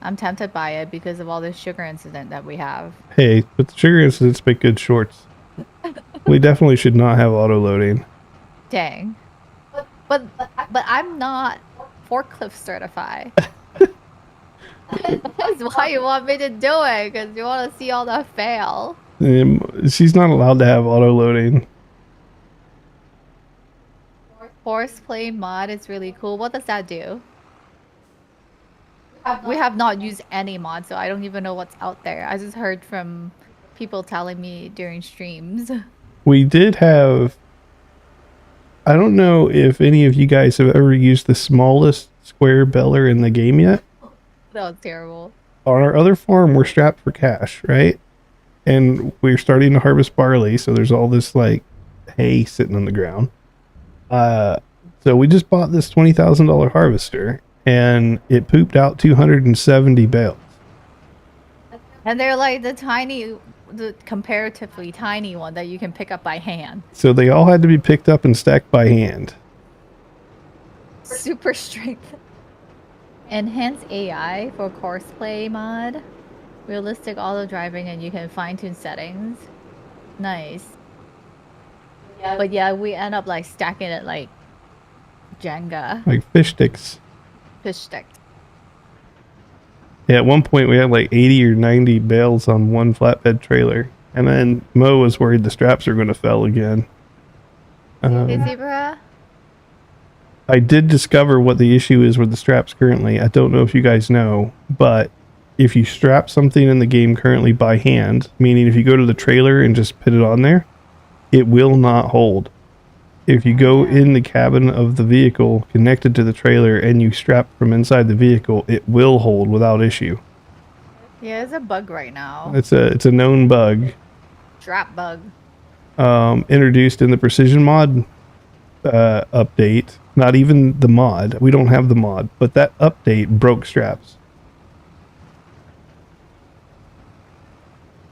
I'm tempted by it because of all this sugar incident that we have. Hey, but the sugar incidents make good shorts. We definitely should not have auto loading. Dang. But I'm not forklift certified. That's why you want me to do it, because you want to see all the fail. She's not allowed to have auto loading. Horseplay mod is really cool. What does that do? We have not used any mod, so I don't even know what's out there. I just heard from people telling me during streams. We did have. I don't know if any of you guys have ever used the smallest square beller in the game yet. That was terrible. On our other farm, we're strapped for cash, right? And we're starting to harvest barley, so there's all this like hay sitting on the ground. So we just bought this $20,000 harvester, and it pooped out 270 bales. And they're like the comparatively tiny one that you can pick up by hand. So they all had to be picked up and stacked by hand. Super strength. Enhance AI for courseplay mod. Realistic auto driving, and you can fine tune settings. Nice. Yeah. But yeah, we end up like stacking it like Jenga. Like fish sticks. Fish stick. Yeah, at one point we had like 80 or 90 bales on one flatbed trailer. And then Mo was worried the straps are going to fail again. Hey, Zebra. I did discover what the issue is with the straps currently. I don't know if you guys know, but if you strap something in the game currently by hand, meaning if you go to the trailer and just put it on there, it will not hold. If you go in the cabin of the vehicle connected to the trailer and you strap from inside the vehicle, it will hold without issue. Yeah, it's a bug right now. It's a known bug. Strap bug. Introduced in the precision mod update. Not even the mod. We don't have the mod, but that update broke straps.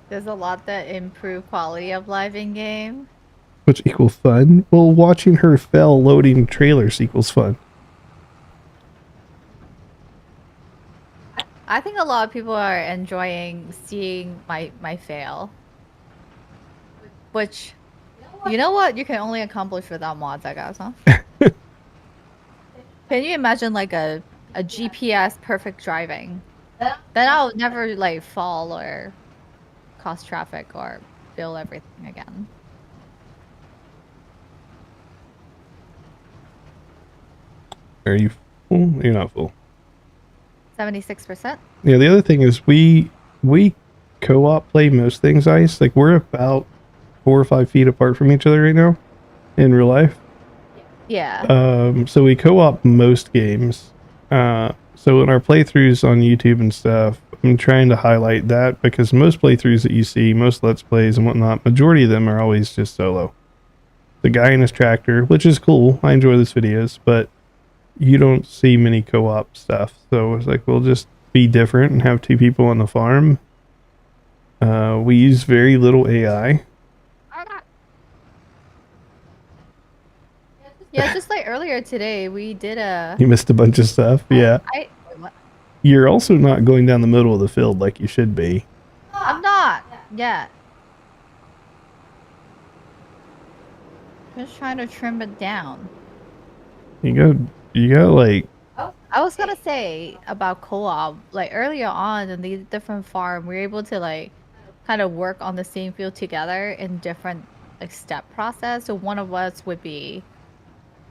There's a lot that improve quality of life in game. Which equals fun. Well, watching her fail loading trailers equals fun. I think a lot of people are enjoying seeing my fail. Which, you know what? You can only accomplish without mods, I guess, huh? Can you imagine like a GPS perfect driving? Then I'll never like fall or cause traffic or bill everything again. Are you full? You're not full. 76%. Yeah, the other thing is we co-op play most things ice. Like we're about 4 or 5 feet apart from each other right now in real life. Yeah. So we co-op most games. So in our playthroughs on YouTube and stuff, I'm trying to highlight that because most playthroughs that you see, most Let's Plays and whatnot, majority of them are always just solo. The guy in his tractor, which is cool. I enjoy those videos, but you don't see many co-op stuff. So it's like we'll just be different and have 2 people on the farm. We use very little AI. Yeah, just like earlier today, we did a. You missed a bunch of stuff. Yeah. Wait, what? You're also not going down the middle of the field like you should be. I'm not yet. I'm just trying to trim it down. You got like. I was gonna say about co-op, like earlier on in the different farm, we were able to like kind of work on the same field together in different like step process. So one of us would be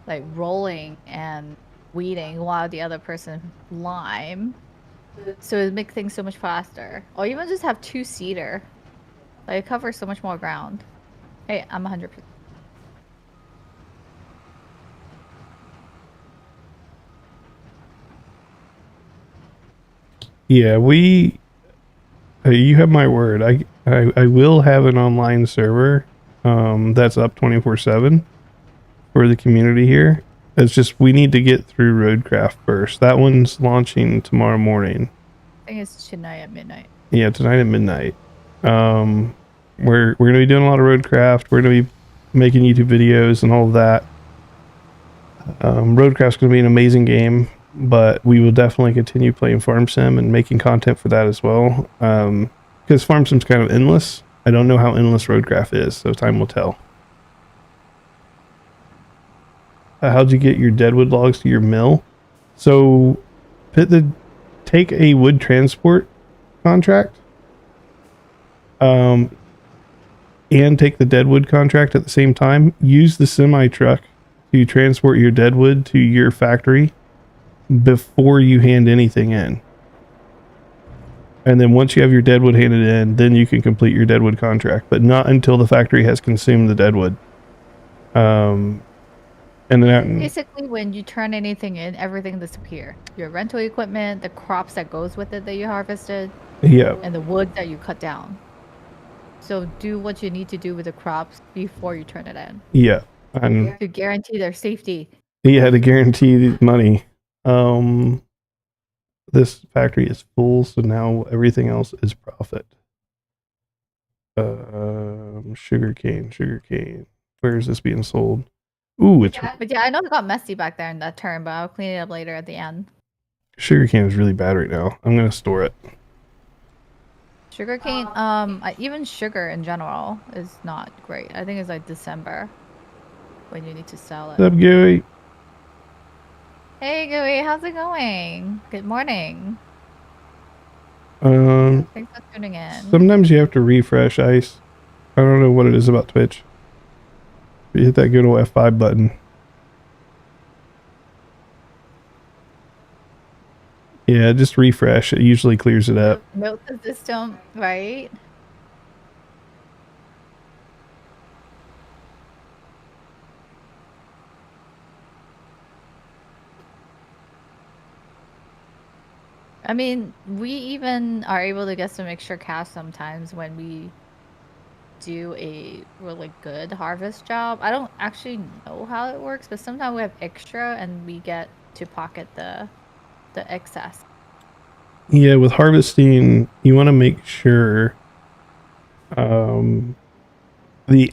like rolling and weeding while the other person lime. So it makes things so much faster. Or even just have 2 seeder. Like it covers so much more ground. Hey, I'm 100%. Yeah, you have my word. I will have an online server that's up 24/7 for the community here. It's just we need to get through Roadcraft first. That one's launching tomorrow morning. I think it's tonight at midnight. Yeah, tonight at midnight. We're gonna be doing a lot of Roadcraft. We're gonna be making YouTube videos and all of that. Roadcraft's gonna be an amazing game, but we will definitely continue playing Farm Sim and making content for that as well. Because Farm Sim's kind of endless. I don't know how endless Roadcraft is, so time will tell. How'd you get your deadwood logs to your mill? So, take a wood transport contract, and take the deadwood contract at the same time. Use the semi truck to transport your deadwood to your factory before you hand anything in. And then once you have your deadwood handed in, then you can complete your deadwood contract, but not until the factory has consumed the deadwood. And then basically, when you turn anything in, everything disappears. Your rental equipment, the crops that goes with it that you harvested, yeah, and the wood that you cut down. So do what you need to do with the crops before you turn it in. Yeah, and to guarantee their safety. Yeah, to guarantee the money. This factory is full, so now everything else is profit. Sugarcane. Where is this being sold? Ooh, it's. But yeah, I know it got messy back there in that turn, but I'll clean it up later at the end. Sugarcane is really bad right now. I'm gonna store it. Sugarcane, even sugar in general is not great. I think it's like December when you need to sell it. What's up, Gooey? Hey, Gooey, how's it going? Good morning. Thanks for tuning in. Sometimes you have to refresh ice. I don't know what it is about Twitch. You hit that good old F5 button. Yeah, just refresh. It usually clears it up. Milk the system, right? I mean, we even are able to get some extra cash sometimes when we do a really good harvest job. I don't actually know how it works, but sometimes we have extra and we get to pocket the excess. Yeah, with harvesting, you want to make sure the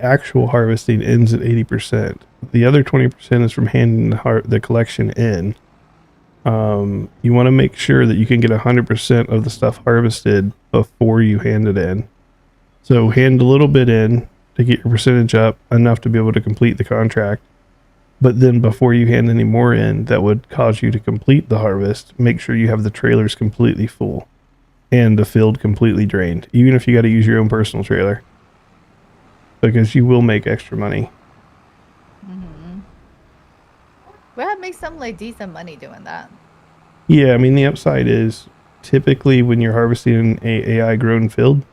actual harvesting ends at 80%. The other 20% is from handing the collection in. You want to make sure that you can get 100% of the stuff harvested before you hand it in. So hand a little bit in to get your percentage up enough to be able to complete the contract. But then before you hand any more in that would cause you to complete the harvest, make sure you have the trailers completely full and the field completely drained, even if you got to use your own personal trailer, because you will make extra money. We have make some like decent money doing that. Yeah, I mean, the upside is typically when you're harvesting an AI grown field,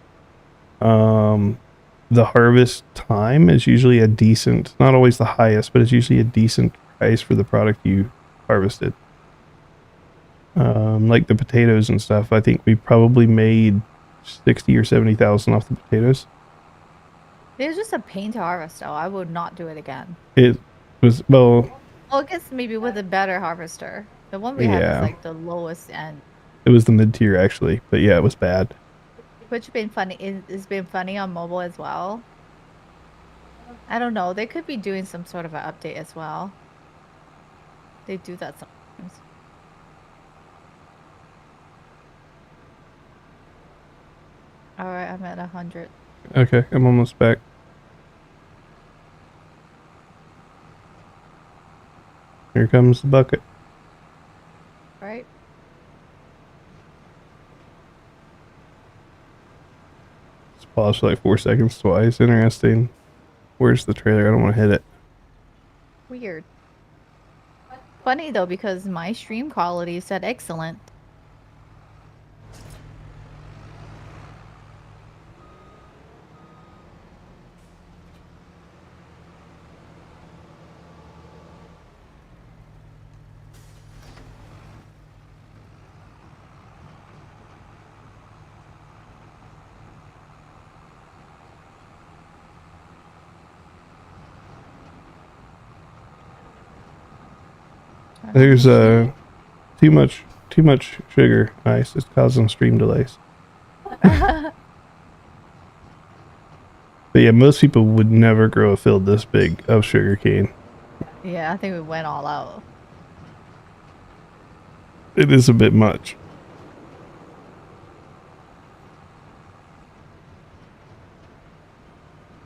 the harvest time is usually a decent, not always the highest, but it's usually a decent price for the product you harvested. Like the potatoes and stuff, I think we probably made 60 or 70,000 off the potatoes. It was just a pain to harvest though. I would not do it again. It was, well, Well, I guess maybe with a better harvester. The one we have is yeah, like the lowest end. it was the mid tier actually, but yeah, it was bad. Which been funny. It's been funny on mobile as well. I don't know. They could be doing some sort of an update as well. They do that sometimes. All right, I'm at 100. Okay, I'm almost back. Here comes the bucket. Right. Just pause for like 4 seconds twice. Interesting. Where's the trailer? I don't want to hit it. Weird. Funny though, because my stream quality said excellent. There's too much sugar ice. It's causing stream delays. But yeah, most people would never grow a field this big of sugarcane. Yeah, I think we went all out. It is a bit much.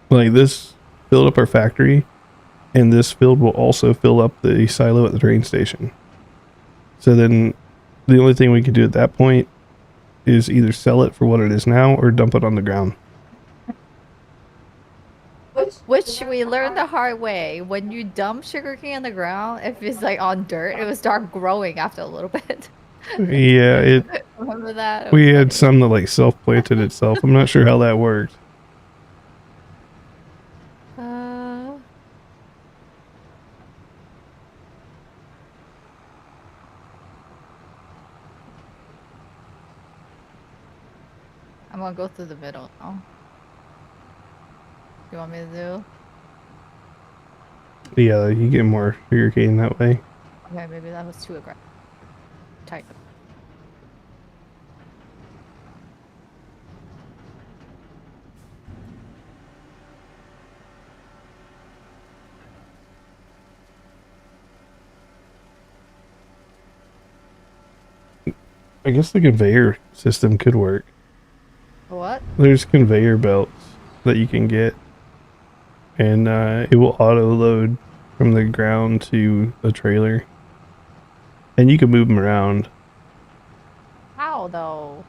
Like this filled up our factory, and this field will also fill up the silo at the train station. So then the only thing we could do at that point is either sell it for what it is now or dump it on the ground. Which we learned the hard way. When you dump sugarcane on the ground, if it's like on dirt, it will start growing after a little bit. Yeah, Remember that? we had some that like self-planted itself. I'm not sure how that worked. I'm gonna go through the middle now. You want me to do? Yeah, you get more sugarcane that way. Okay, maybe that was too aggressive. Tight. I guess the conveyor system could work. What? There's conveyor belts that you can get, and it will auto load from the ground to the trailer, and you can move them around. How though?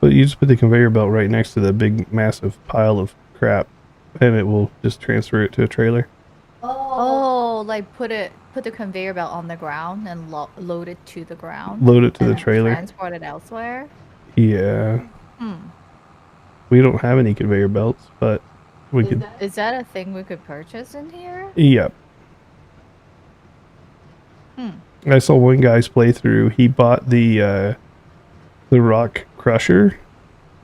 But you just put the conveyor belt right next to the big massive pile of crap, and it will just transfer it to a trailer. Oh, like put the conveyor belt on the ground and load it to the ground. Load it to and the then trailer. transport it elsewhere. Yeah. Hmm. We don't have any conveyor belts, but we could. Is that a thing we could purchase in here? Yep. I saw one guy's playthrough. He bought the rock crusher,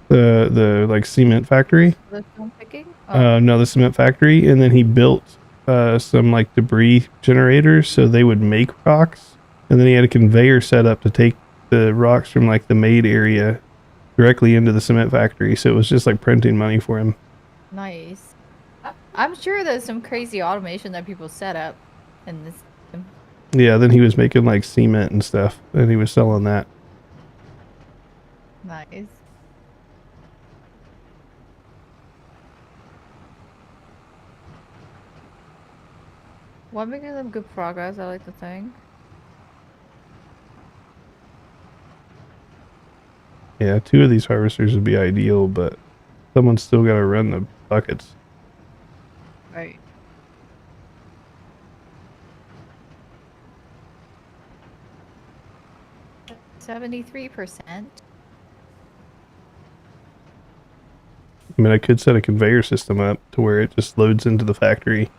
the like cement factory. The stone picking? Oh. No, the cement factory, and then he built some like debris generators so they would make rocks, and then he had a conveyor set up to take the rocks from like the made area directly into the cement factory. So it was just like printing money for him. Nice. I'm sure there's some crazy automation that people set up in this. Yeah, then he was making like cement and stuff, and he was selling that. Nice. We're making some good progress, I like to think. Yeah, 2 of these harvesters would be ideal, but someone's still got to run the buckets. Right. %73. I mean, I could set a conveyor system up to where it just loads into the factory.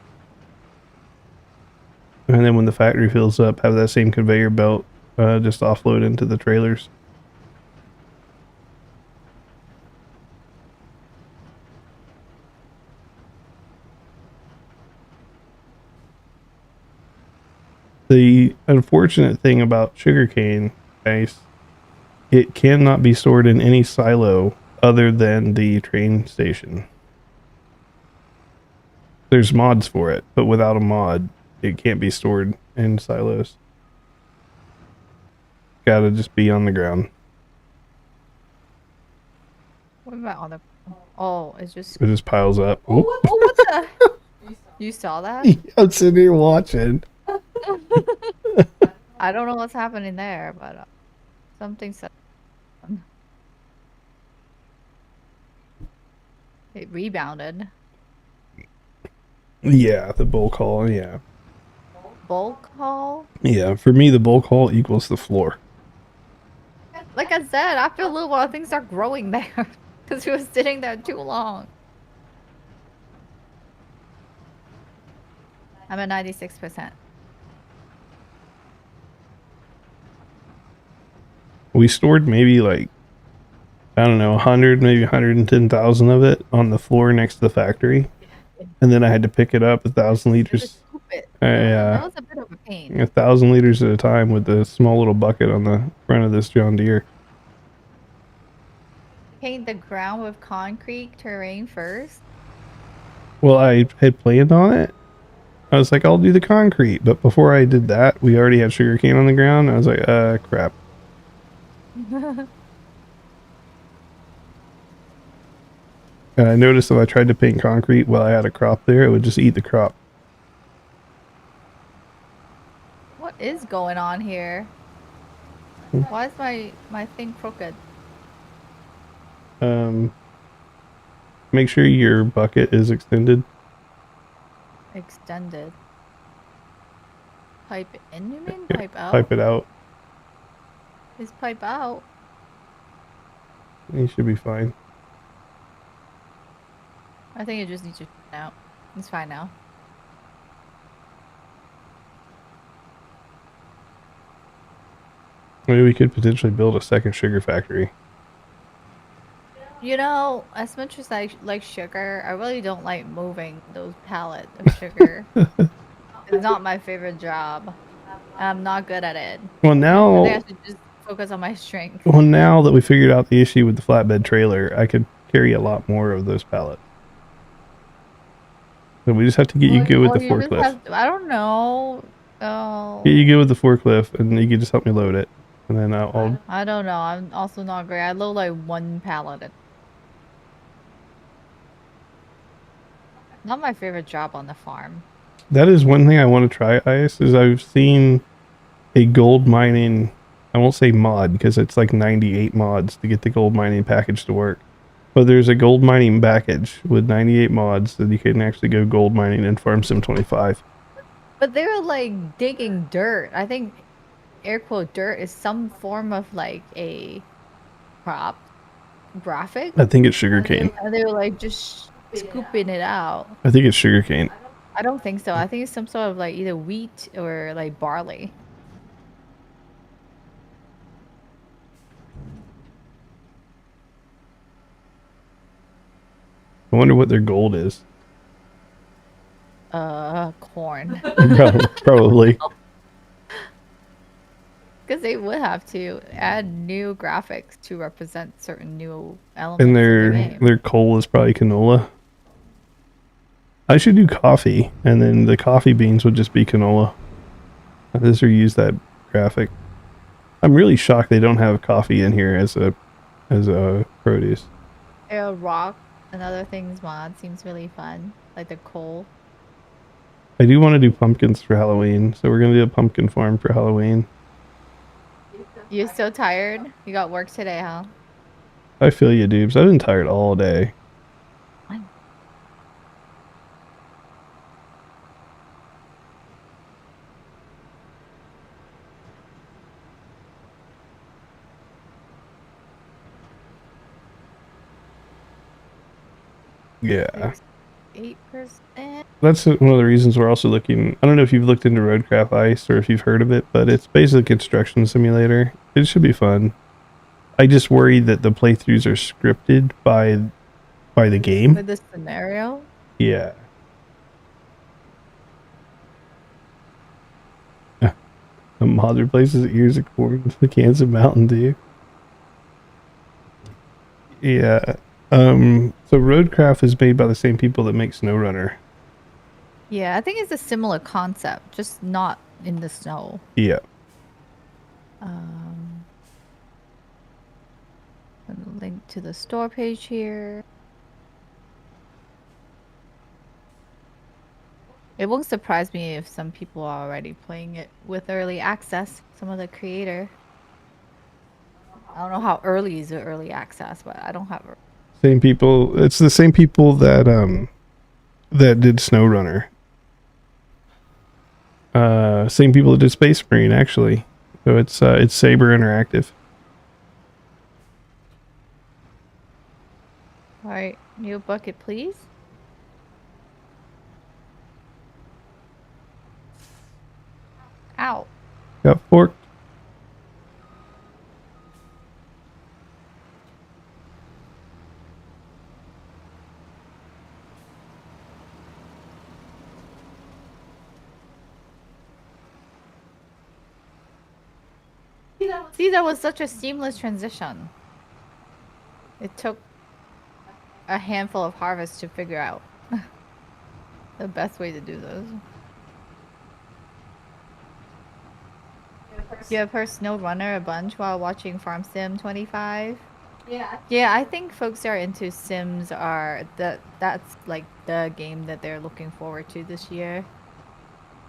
And then when the factory fills up, have that same conveyor belt just offload into the trailers. The unfortunate thing about sugarcane, guys, it cannot be stored in any silo other than the train station. There's mods for it, but without a mod, it can't be stored in silos. Gotta just be on the ground. What about on the... Oh, it's just... It just piles up. Oh, what the... You saw that? Yeah, I'm sitting here watching. I don't know what's happening there, but something said... It rebounded. Yeah, the bulk haul, yeah. Bulk haul? Yeah, for me, the bulk haul equals the floor. Like I said, after a little while, things start growing there. Because we were sitting there too long. I'm at 96%. We stored maybe like, I don't know, 100, maybe 110,000 of it on the floor next to the factory. And then I had to pick it up 1,000 liters. That was a bit of a pain. 1,000 liters at a time with a small little bucket on the front of this John Deere. Paint the ground with concrete terrain first. Well, I had planned on it. I was like, I'll do the concrete. But before I did that, we already had sugarcane on the ground. I was like, crap. And I noticed if I tried to paint concrete while I had a crop there, it would just eat the crop. What is going on here? Why is my thing crooked? Make sure your bucket is extended. Extended. Pipe in, you mean? Pipe out? Pipe it out. Is pipe out? You should be fine. I think it just needs to out. It's fine now. Maybe we could potentially build a second sugar factory. You know, as much as I like sugar, I really don't like moving those pallets of sugar. It's not my favorite job. I'm not good at it. Well, now... I think I should just focus on my strength. Well, now that we figured out the issue with the flatbed trailer, I could carry a lot more of those pallets. So we just have to get you good with the forklift. I don't know. Oh. Get you good with the forklift, and you can just help me load it. And then I'll... I don't know. I'm also not great. I load like one pallet. Not my favorite job on the farm. That is one thing I want to try, Ice, is I've seen a gold mining... I won't say mod, because it's like 98 mods to get the gold mining package to work. But there's a gold mining package with 98 mods that you can actually go gold mining in Farm Sim 25. But they were like digging dirt. I think air quote dirt is some form of like a crop graphic. I think it's sugarcane. And they were like just scooping it out. I think it's sugarcane. I don't think so. I think it's some sort of like either wheat or like barley. I wonder what their gold is. Corn. Probably. Because they would have to add new graphics to represent certain new elements. And in their coal is probably canola. I should do coffee, and then the coffee beans would just be canola. This or use that graphic. I'm really shocked they don't have coffee in here as a produce. Rock and other things mod seems really fun, like the coal. I do want to do pumpkins for Halloween, so we're gonna do a pumpkin farm for Halloween. You so tired? You got work today, huh? I feel you, dudes. I've been tired all day. I'm- Yeah. 8%. That's one of the reasons we're also looking. I don't know if you've looked into Roadcraft Ice or if you've heard of it, but it's basically a construction simulator. It should be fun. I just worry that the playthroughs are scripted by the game. For this scenario? Yeah. A mod replaces ears of corn with the cans of Mountain Dew. Yeah. So Roadcraft is made by the same people that make SnowRunner. Yeah, I think it's a similar concept, just not in the snow. Yeah. Um, gonna link to the store page here. It won't surprise me if some people are already playing it with early access. Some of the creator. I don't know how early is the early access, but I don't have. Same people. It's the same people that did SnowRunner. Same people that did Space Marine actually. So it's Saber Interactive. All right, new bucket, please. Ow. Got forked. See, that was such a seamless transition. It took a handful of harvests to figure out the best way to do this. You have heard SnowRunner a bunch while watching Farm Sim 25? Yeah, I think folks that are into Sims are that's like the game that they're looking forward to this year.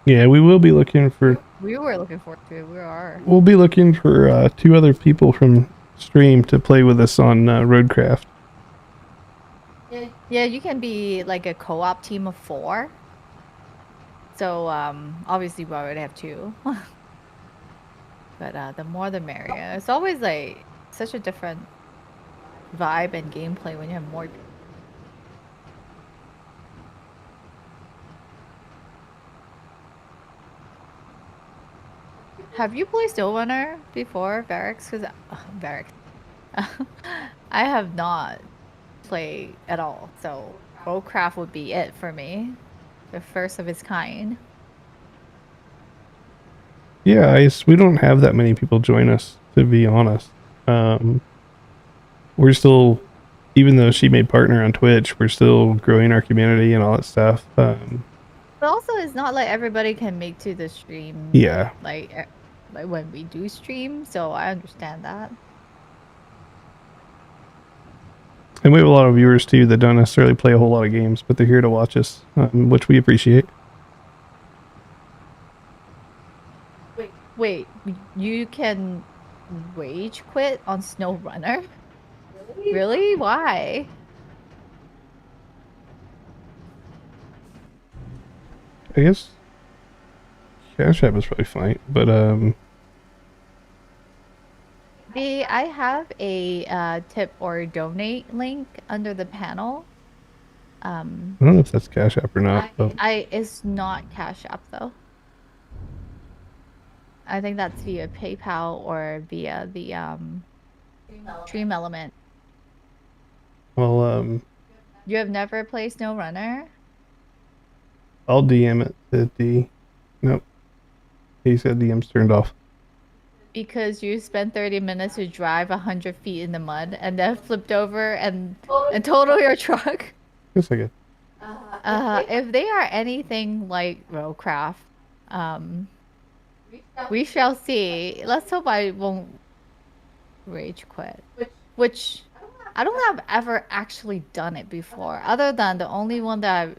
Yeah, we will be looking for. We were looking forward to it. We are. We'll be looking for two other people from stream to play with us on Roadcraft. Yeah, you can be like a co-op team of 4. So obviously we already have 2. But the more the merrier. It's always like such a different vibe and gameplay when you have more. Have you played SnowRunner before, Varix? Because Varix, I have not played at all. So Roadcraft would be it for me, the first of its kind. Yeah, we don't have that many people join us, to be honest. We're still, even though she made partner on Twitch, we're still growing our community and all that stuff. But also, it's not like everybody can make to the stream. Yeah. Like when we do stream. So I understand that. And we have a lot of viewers too that don't necessarily play a whole lot of games, but they're here to watch us, which we appreciate. Wait, you can rage quit on SnowRunner? Really? Why? I guess Cash App is probably fine, but I have a tip or donate link under the panel. I don't know if that's Cash App or not. But It's not Cash App though. I think that's via PayPal or via the Stream Element. well, You have never played SnowRunner? I'll DM it to D. Nope, he said DM's turned off. Because you spent 30 minutes to drive 100 feet in the mud and then flipped over and total your truck. Just a second. If they are anything like Roadcraft, we shall see. Let's hope I won't rage quit. Which I don't have ever actually done it before, other than the only one that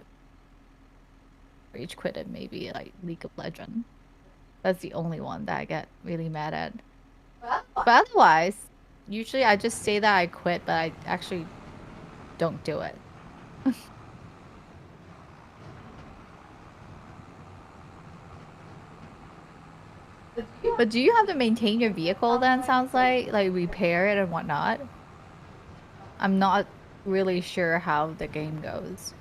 rage quitted maybe like League of Legends. That's the only one that I get really mad at. But otherwise, usually I just say that I quit, but I actually don't do it. But do you have to maintain your vehicle then, sounds like repair it and whatnot? I'm not really sure how the game goes.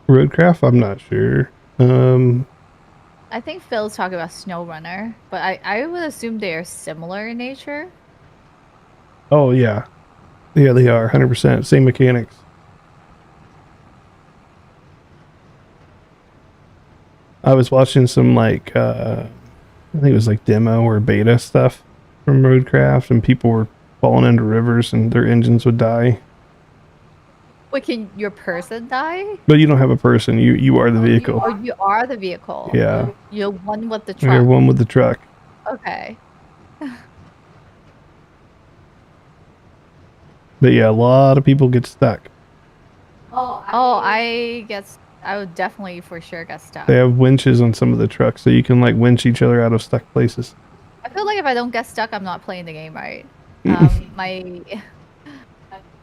Roadcraft, I'm not sure. I think Phil's talking about SnowRunner, but I would assume they are similar in nature. Oh yeah, yeah they are 100% same mechanics. I was watching some like I think it was like demo or beta stuff from Roadcraft, and people were falling into rivers and their engines would die. Wait, can your person die? But you don't have a person. You are the vehicle. Oh, you are the vehicle. Yeah. You're one with the You're truck. one with the truck. Okay. But yeah, a lot of people get stuck. Oh, I would definitely for sure get stuck. They have winches on some of the trucks, so you can like winch each other out of stuck places. I feel like if I don't get stuck, I'm not playing the game right.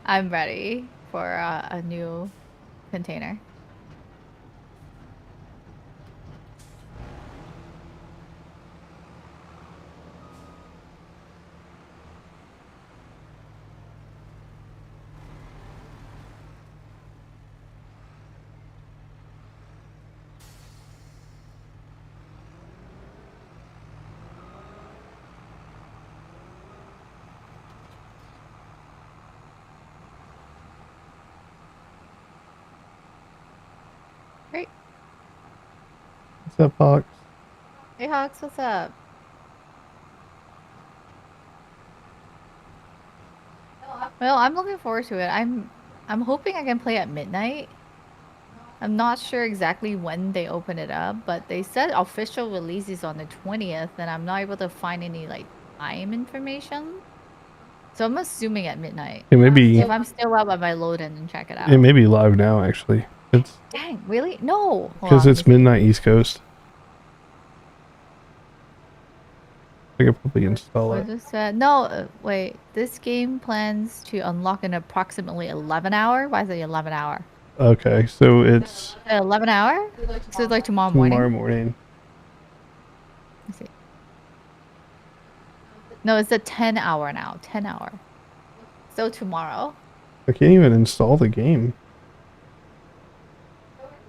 I'm ready for a new container. Great. What's up, Hawks? Hey Hawks, what's up? Well, I'm looking forward to it. I'm hoping I can play at midnight. I'm not sure exactly when they open it up, but they said official release is on the 20th, and I'm not able to find any like time information. So I'm assuming at midnight. It may be. If I'm still up, I might load in and check it out. It may be live now, actually. It's Dang, really? No. because it's midnight East Coast. I could probably install I it. just said no. Wait, this game plans to unlock in approximately 11 hour. Why is it 11 hour? Okay, so it's 11 hour. So it's like tomorrow morning. tomorrow morning. Let's see. No, it's a 10 hour now. 10 hour. So tomorrow. I can't even install the game.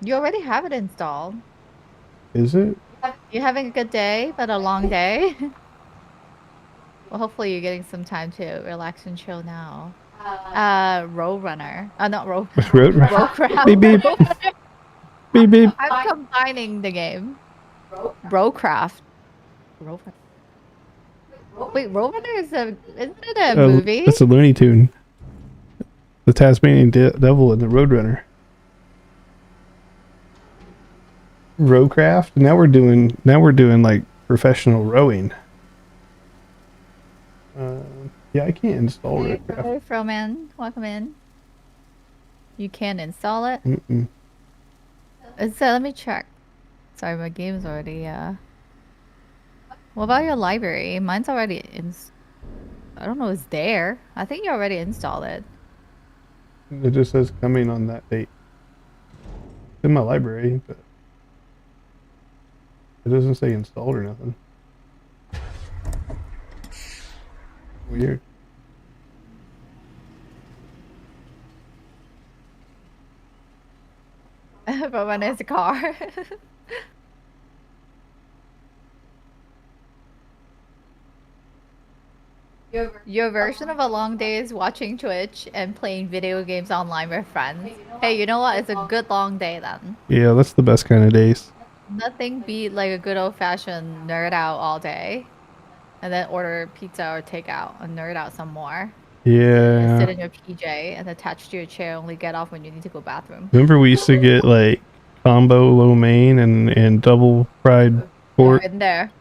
You already have it installed. Is it? You're having a good day, but a long day. Well, hopefully you're getting some time to relax and chill now. Roadrunner. Not Road. Roadcraft. Beep beep. Beep beep. I'm combining the game. Roadcraft. Roadrunner. Wait, Roadrunner isn't it a movie? That's a Looney Tune. The Tasmanian Devil and the Roadrunner. Rowcraft. Now we're doing like professional rowing. Yeah, I can't install Rowcraft. Hey, Froman, welcome in. You can install it. So let me check. Sorry, my game's already. What about your library? Mine's already in. I don't know. It's there. I think you already installed it. It just says coming on that date. It's in my library, but it doesn't say installed or nothing. Weird. But when it's a car. Your version of a long day is watching Twitch and playing video games online with friends. Hey, you know what? It's a good long day then. Yeah, that's the best kind of days. Nothing beat like a good old-fashioned nerd out all day. And then order pizza or takeout and nerd out some more. Yeah. And sit in your PJ and attach to your chair, only get off when you need to go bathroom. Remember we used to get like combo lo mein and double fried pork. In there.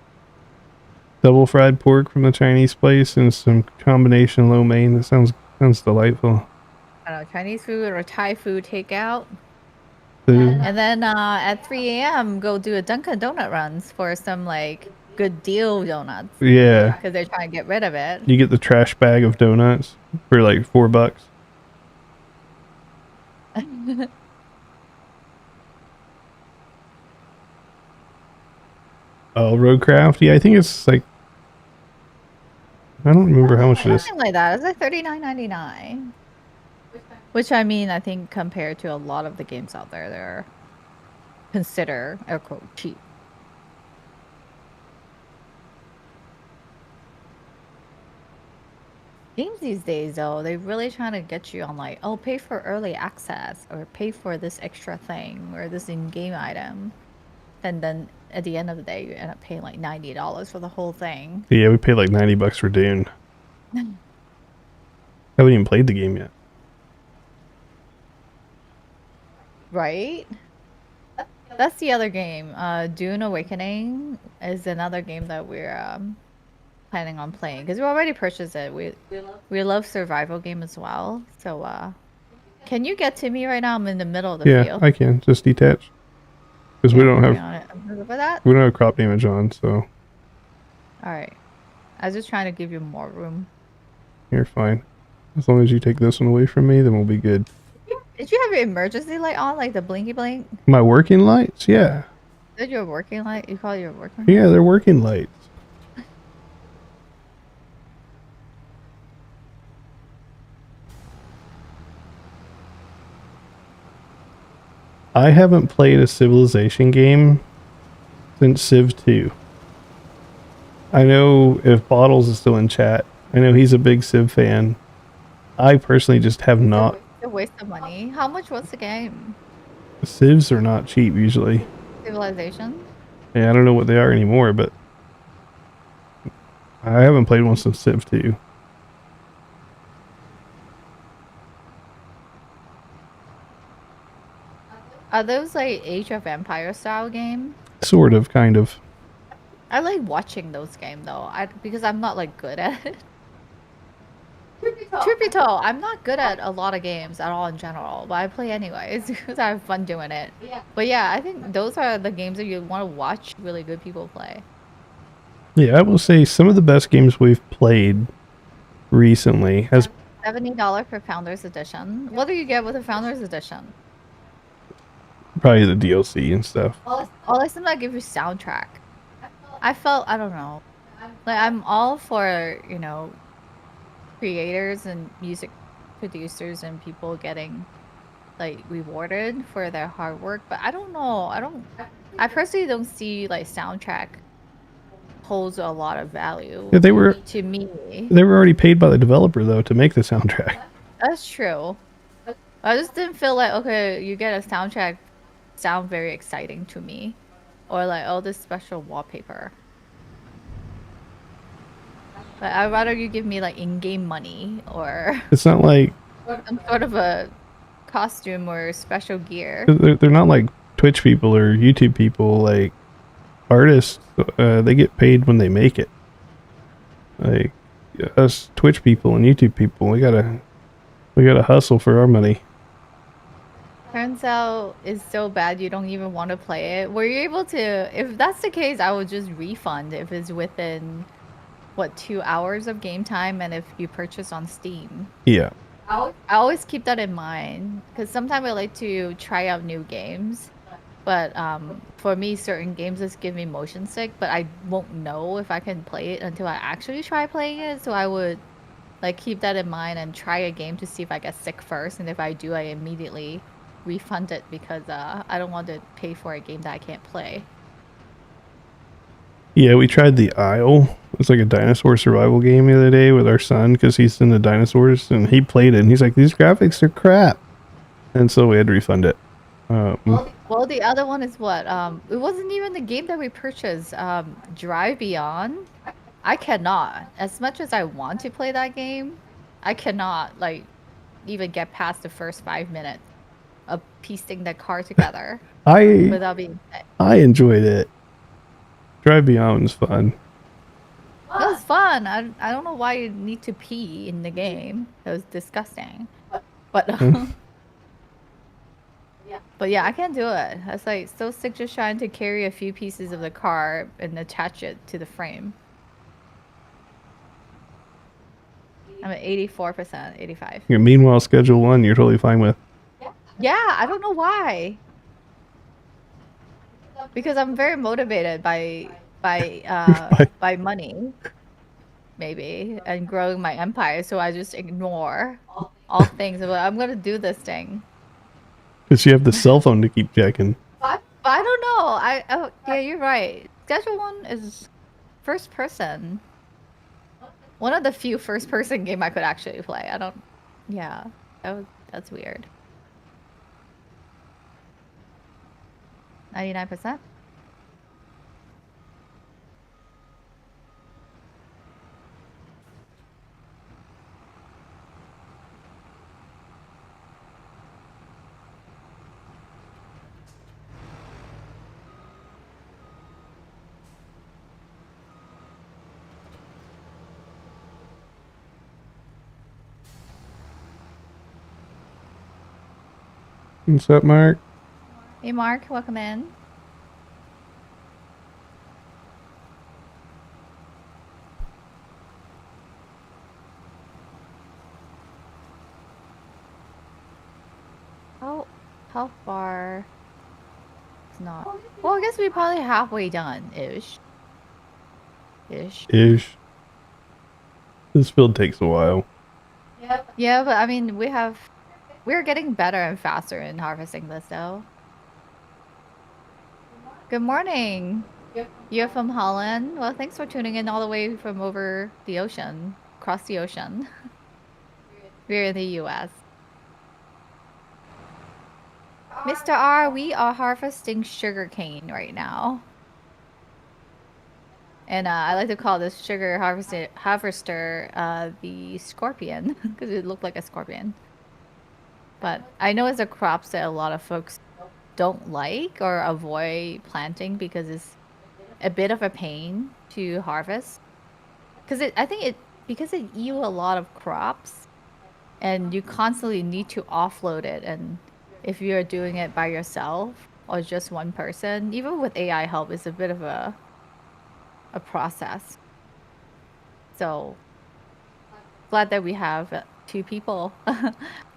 Double fried pork from the Chinese place and some combination lo mein. That sounds delightful. I don't know, Chinese food or Thai food takeout. And then at 3 a.m., go do a Dunkin' Donut runs for some like good deal donuts Yeah, because they're trying to get rid of it. you get the trash bag of donuts for like $4. Oh, Roadcraft. Yeah, I think it's like I don't remember how much it is. Something like that. It's like $39.99. Which I mean, I think compared to a lot of the games out there, they're consider air quote cheap. Games these days, though, they really trying to get you on like, oh, pay for early access or pay for this extra thing or this in-game item, and then at the end of the day, you end up paying like $90 for the whole thing. Yeah, we paid like $90 for Dune. Haven't even played the game yet. Right? That's the other game. Dune Awakening is another game that we're planning on playing because we already purchased it. We love survival game as well. So can you get to me right now? I'm in the middle of the Yeah, field. I can just detach because Yeah, we don't working have on it. For that. we don't have crop damage on, so All right. I was just trying to give you more room. you're fine. As long as you take this one away from me, then we'll be good. Did you have your emergency light on, like the blinky blink? My working lights? Yeah. Did your working light? You call it your working? Yeah, they're working lights. I haven't played a Civilization game since Civ 2. I know if Bottles is still in chat, I know he's a big Civ fan. I personally just have not. It's a waste of money. How much was the game? Civs are not cheap usually. Civilization? Yeah, I don't know what they are anymore, but I haven't played one since Civ 2. Are those like Age of Empire style game? Sort of, kind of. I like watching those games though. Because I'm not like good at it. Truth be told, I'm not good at a lot of games at all in general, but I play anyways because I have fun doing it. But yeah, I think those are the games that you want to watch really good people play. Yeah, I will say some of the best games we've played recently has $70 for Founders Edition. What do you get with the Founders Edition? probably the DLC and stuff. Oh, like something that give you soundtrack. I don't know. Like I'm all for, creators and music producers and people getting like rewarded for their hard work, but I don't know. I personally don't see like soundtrack holds a lot of value Yeah, they were to me. already paid by the developer though to make the soundtrack. That's true. I just didn't feel like, okay, you get a soundtrack sound very exciting to me, or like, oh, this special wallpaper. But I'd rather you give me like in-game money or It's not like some sort of a costume or special gear. they're not like Twitch people or YouTube people. Like artists, they get paid when they make it. Like us Twitch people and YouTube people, we gotta hustle for our money. Turns out it's so bad you don't even want to play it. Were you able to? If that's the case, I would just refund if it's within what 2 hours of game time, and if you purchase on Steam. Yeah. I always keep that in mind because sometimes I like to try out new games, but for me, certain games just give me motion sick. But I won't know if I can play it until I actually try playing it. So I would like keep that in mind and try a game to see if I get sick first, and if I do, I immediately refund it because I don't want to pay for a game that I can't play. Yeah, we tried the Isle. It's like a dinosaur survival game the other day with our son because he's into dinosaurs and he played it and he's like, these graphics are crap. And so we had to refund it. Well, the other one is what? It wasn't even the game that we purchased. Drive Beyond. I cannot. As much as I want to play that game, I cannot like even get past the first 5 minutes of piecing the car together without being sick. I enjoyed it. Drive Beyond was fun. It was fun. I don't know why you need to pee in the game. It was disgusting. But But yeah, I can't do it. I was like so sick just trying to carry a few pieces of the car and attach it to the frame. I'm at 84%, 85. Yeah, meanwhile, schedule 1, you're totally fine with. Yeah, I don't know why. Because I'm very motivated by by money, maybe, and growing my empire. So I just ignore all things. I'm gonna do this thing. Because you have the cell phone to keep checking. But I don't know. Oh yeah, you're right. Schedule 1 is first person. One of the few first person game I could actually play. I don't. Yeah, that's weird. 99%. What's up, Mark? Hey Mark, welcome in. How far? It's not. Well, I guess we're probably halfway done ish. Ish. This build takes a while. Yeah, but I mean, we're getting better and faster in harvesting this though. Good morning. You're from Holland? Well, thanks for tuning in all the way from over the ocean, across the ocean. We're in the US. Mr. R, we are harvesting sugarcane right now. And I like to call this sugar harvester the scorpion because it looked like a scorpion. But I know it's a crop that a lot of folks don't like or avoid planting because it's a bit of a pain to harvest. Because because it eats a lot of crops, and you constantly need to offload it. And if you're doing it by yourself or just one person, even with AI help, it's a bit of a process. So glad that we have 2 people.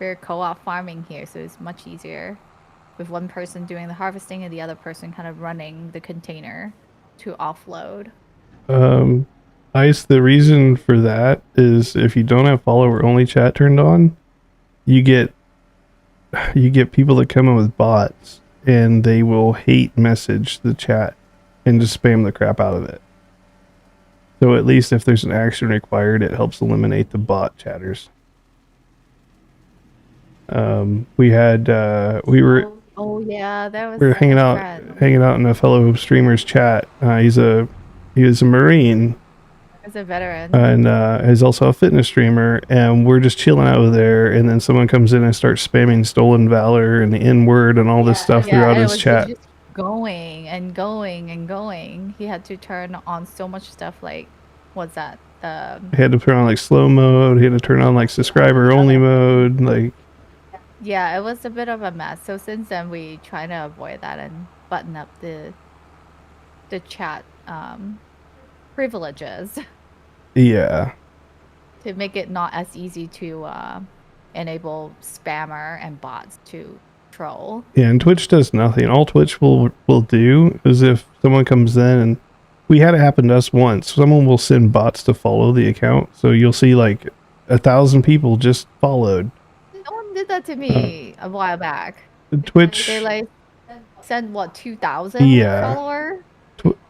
We're co-op farming here, so it's much easier with one person doing the harvesting and the other person kind of running the container to offload. Ice, the reason for that is if you don't have follower only chat turned on, you get people that come in with bots and they will hate message the chat and just spam the crap out of it. So at least if there's an action required, it helps eliminate the bot chatters. We were Oh yeah, that was. we were hanging out in a fellow streamer's chat. He is a Marine. As a veteran. And is also a fitness streamer, and we're just chilling out there, and then someone comes in and starts spamming stolen valor and the N-word and all this stuff throughout his chat. Just going and going and going. He had to turn on so much stuff like, what's that? He had to turn on like slow mode. He had to turn on like subscriber only mode. Like, yeah, it was a bit of a mess. So since then, we try to avoid that and button up the chat privileges. Yeah. To make it not as easy to enable spammer and bots to troll. Yeah, and Twitch does nothing. All Twitch will do is if someone comes in, and we had it happen to us once. Someone will send bots to follow the account, so you'll see like 1,000 people just followed. Someone did that to me a while back. Twitch. They like sent what 2,000 followers.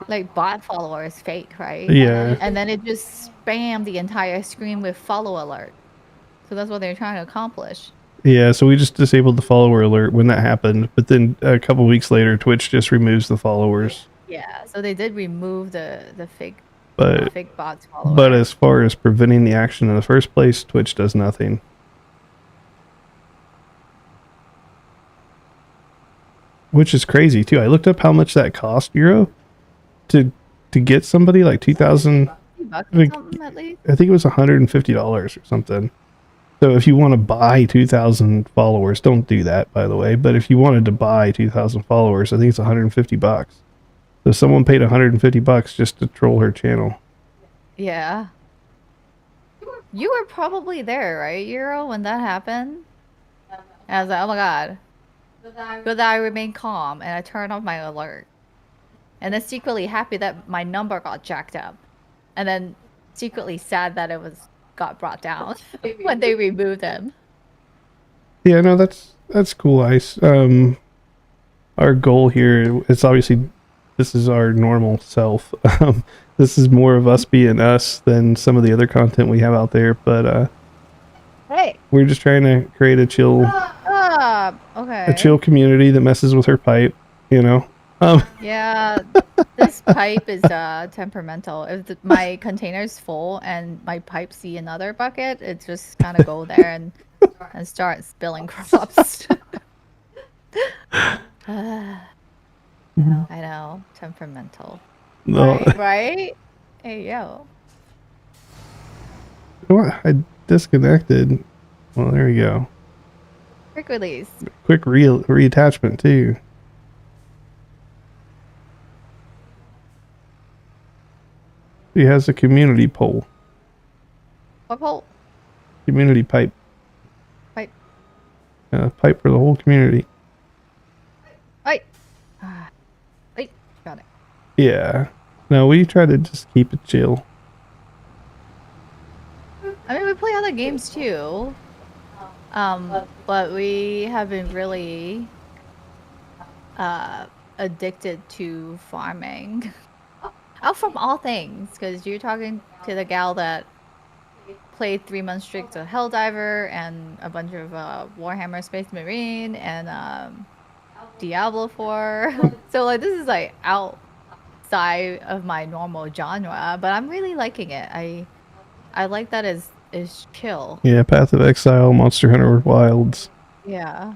Like bot followers, fake, right? Yeah. And then it just spammed the entire screen with follow alert. So that's what they're trying to accomplish. Yeah, so we just disabled the follower alert when that happened, but then a couple weeks later, Twitch just removes the followers. Yeah, so they did remove the fake bots follower. But as far as preventing the action in the first place, Twitch does nothing. Which is crazy too. I looked up how much that cost Euro to get somebody like 2,000. At least. I think it was $150 or something. So if you want to buy 2,000 followers, don't do that, by the way. But if you wanted to buy 2,000 followers, I think it's $150. So someone paid $150 just to troll her channel. Yeah. You were probably there, right, Euro, when that happened? And I was like, oh my god. But I remained calm and I turned off my alert. And then secretly happy that my number got jacked up. And then secretly sad that it was got brought down when they removed him. Yeah, no, that's cool, Ice. Our goal here is obviously this is our normal self. This is more of us being us than some of the other content we have out there. But Hey. we're just trying to create a chill Okay. community that messes with her pipe. You know. Yeah, this pipe is temperamental. If my container's full and my pipe see another bucket, it just kind of go there and start spilling crops. I know, temperamental. No, Right? Hey, yo. what? I disconnected. Well, there we go. Quick release. Quick reattachment too. She has a community pole, What hole? community pipe, Pipe. pipe for the whole community. Right. Right. Got it. Yeah. No, we try to just keep it chill. I mean, we play other games too. But we have been really addicted to farming. Oh, from all things, because you're talking to the gal that played 3 months straight to Helldiver and a bunch of Warhammer Space Marine and Diablo 4. So like this is like outside of my normal genre, but I'm really liking it. I like that is chill. Yeah, Path of Exile, Monster Hunter Wilds. Yeah.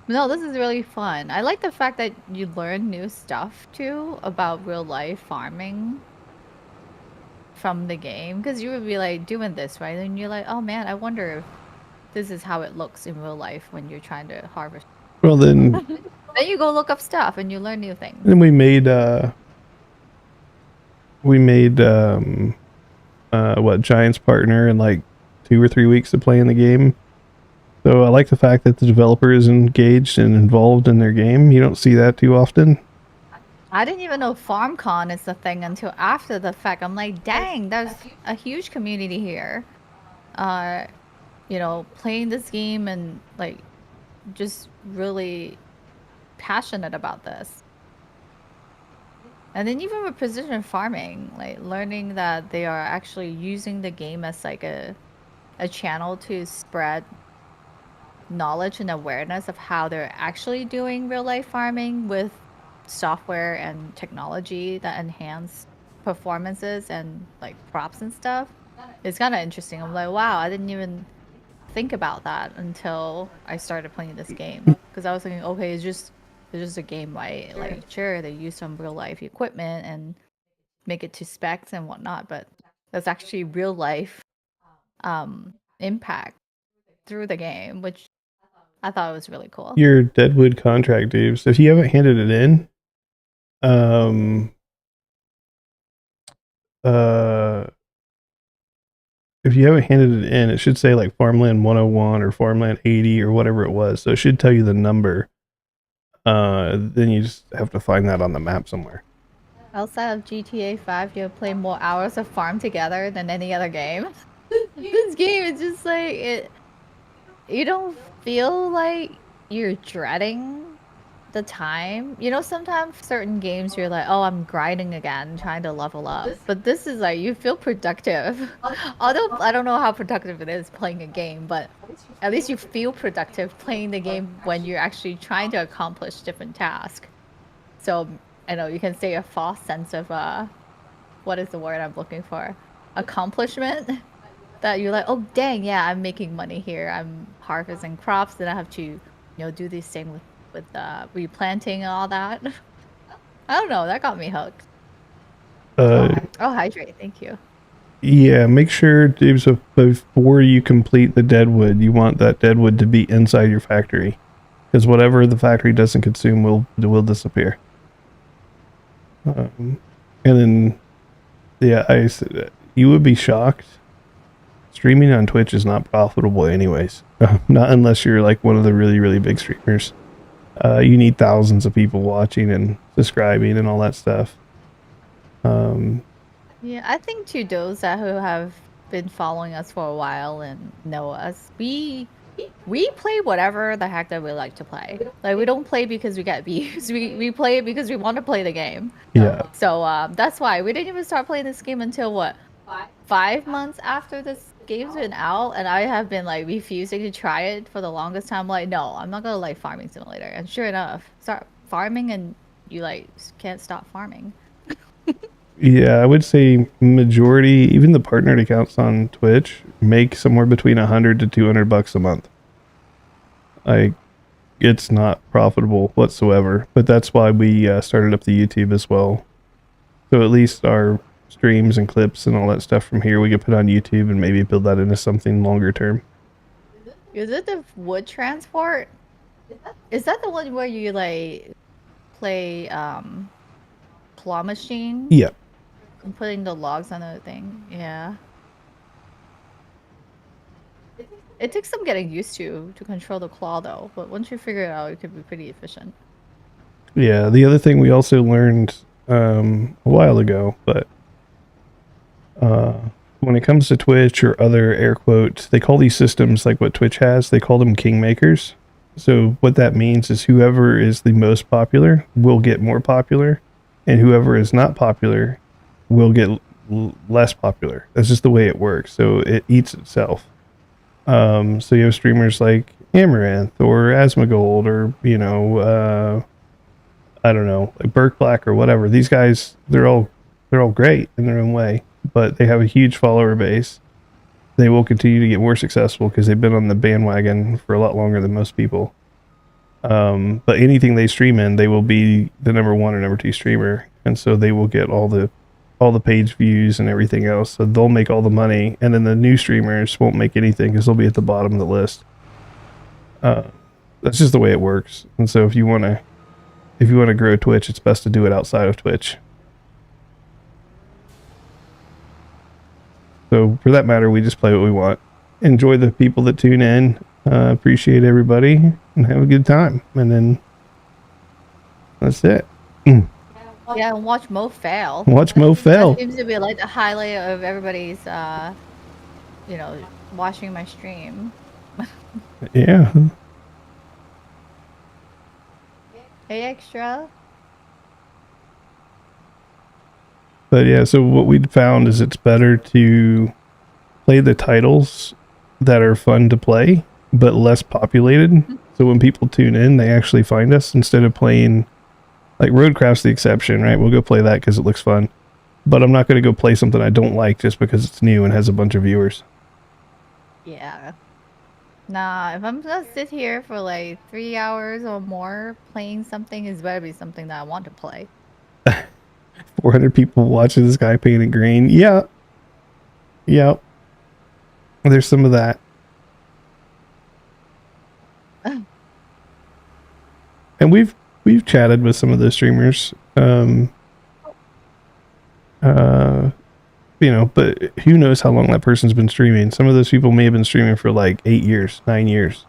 No, this is really fun. I like the fact that you learn new stuff too about real life farming from the game because you would be like doing this, right? And you're like, oh man, I wonder if this is how it looks in real life when you're trying to harvest. Well, then Then you go look up stuff and you learn new things. then we made what Giants partner in like 2 or 3 weeks of playing the game. So I like the fact that the developer is engaged and involved in their game. You don't see that too often. I didn't even know FarmCon is a thing until after the fact. I'm like, dang, there's a huge community here. You know, playing this game and like just really passionate about this. And then even with precision farming, like learning that they are actually using the game as like a channel to spread knowledge and awareness of how they're actually doing real life farming with software and technology that enhance performances and like props and stuff. It's kind of interesting. I'm like, wow, I didn't even think about that until I started playing this game because I was thinking, okay, it's just a game, right? Like, sure, they use some real life equipment and make it to specs and whatnot, but that's actually real life impact through the game, which I thought was really cool. Your Deadwood contract, dude. So if you haven't handed it in, um, uh, if you haven't handed it in, it should say like Farmland 101 or Farmland 80 or whatever it was. So it should tell you the number. Then you just have to find that on the map somewhere. Outside of GTA 5, you play more hours of farm together than any other game. This game is just like it. You don't feel like you're dreading the time. You know, sometimes certain games you're like, oh, I'm grinding again, trying to level up. But this is like you feel productive. Although I don't know how productive it is playing a game, but at least you feel productive playing the game when you're actually trying to accomplish different tasks. So I know you can say a false sense of what is the word I'm looking for? Accomplishment. That you're like, oh dang, yeah, I'm making money here. I'm harvesting crops, then I have to, you know, do this thing with replanting and all that. I don't know. That got me hooked. Uh, Oh, hydrate. Thank you. yeah, make sure, James, before you complete the deadwood, you want that deadwood to be inside your factory, because whatever the factory doesn't consume will disappear. And then, yeah, you would be shocked. Streaming on Twitch is not profitable, anyways. Not unless you're like one of the really, really big streamers. You need thousands of people watching and subscribing and all that stuff. Yeah, I think to those that who have been following us for a while and know us, we play whatever the heck that we like to play. Like we don't play because we get views. We play because we want to play the game. Yeah. So that's why we didn't even start playing this game until what 5 months after this game's been out, and I have been like refusing to try it for the longest time. Like, no, I'm not gonna like farming simulator. And sure enough, start farming and you like can't stop farming. Yeah, I would say majority, even the partnered accounts on Twitch, make somewhere between $100 to $200 a month. Like, it's not profitable whatsoever, but that's why we started up the YouTube as well. So at least our streams and clips and all that stuff from here we could put on YouTube and maybe build that into something longer term. Is it the wood transport? Is that the one where you like play claw machine? Yeah. And putting the logs on the thing. Yeah. It takes some getting used to control the claw though, but once you figure it out, it could be pretty efficient. Yeah, the other thing we also learned a while ago, but when it comes to Twitch or other air quotes, they call these systems like what Twitch has, they call them kingmakers. So what that means is whoever is the most popular will get more popular, and whoever is not popular will get less popular. That's just the way it works. So it eats itself. So you have streamers like Amaranth or Asmongold or, you know, I don't know, like Burke Black or whatever. These guys, they're all great in their own way, but they have a huge follower base. They will continue to get more successful because they've been on the bandwagon for a lot longer than most people. But anything they stream in, they will be the number one or number two streamer, and so they will get all the page views and everything else. So they'll make all the money, and then the new streamers won't make anything because they'll be at the bottom of the list. That's just the way it works. And so if you want to grow Twitch, it's best to do it outside of Twitch. So for that matter, we just play what we want. Enjoy the people that tune in. Appreciate everybody and have a good time. And then that's it. Yeah, and watch Mo fail. Watch Mo fail. That seems to be like the highlight of everybody's, you know, watching my stream. Yeah. Hey, extra. But yeah, so what we found is it's better to play the titles that are fun to play, but less populated. Mm-hmm. So when people tune in, they actually find us instead of playing, like Roadcraft's the exception, right? We'll go play that because it looks fun. But I'm not going to go play something I don't like just because it's new and has a bunch of viewers. Yeah. Nah, if I'm going to sit here for like 3 hours or more playing something, it's better be something that I want to play. 400 people watching this guy painting green. Yeah. Yep. There's some of that. And we've chatted with some of those streamers. You know, but who knows how long that person's been streaming. Some of those people may have been streaming for like 8 years, 9 years.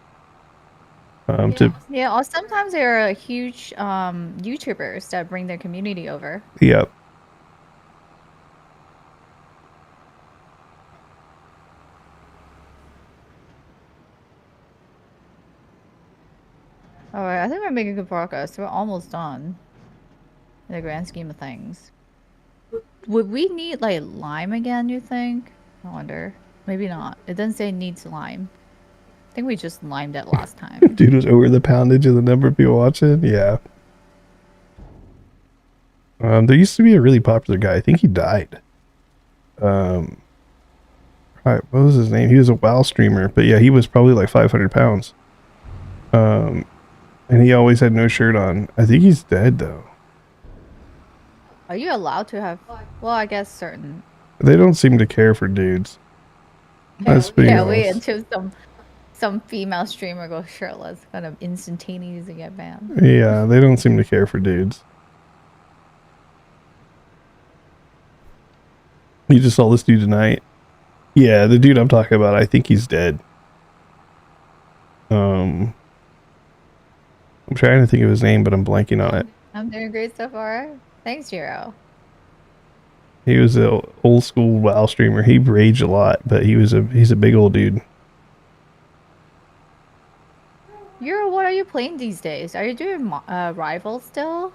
Yeah, or sometimes they're huge YouTubers that bring their community over. Yep. All right, I think we're making good progress. We're almost done in the grand scheme of things. Would we need like lime again, you think? I wonder. Maybe not. It doesn't say it needs lime. I think we just limed it last time. Dude was over the poundage of the number of people watching. Yeah. There used to be a really popular guy. I think he died. Right, what was his name? He was a WoW streamer, but yeah, he was probably like 500 pounds. And he always had no shirt on. I think he's dead though. Are you allowed to have? Well, I guess certain. They don't seem to care for dudes. Let's be Yeah, wait honest. until some female streamer goes shirtless, kind of instantaneously get banned. Yeah, they don't seem to care for dudes. You just saw this dude tonight. Yeah, the dude I'm talking about, I think he's dead. I'm trying to think of his name, but I'm blanking on it. I'm doing great so far. Thanks, Jiro. He was an old school WoW streamer. He raged a lot, but he's a big old dude. Jiro, what are you playing these days? Are you doing Rival still?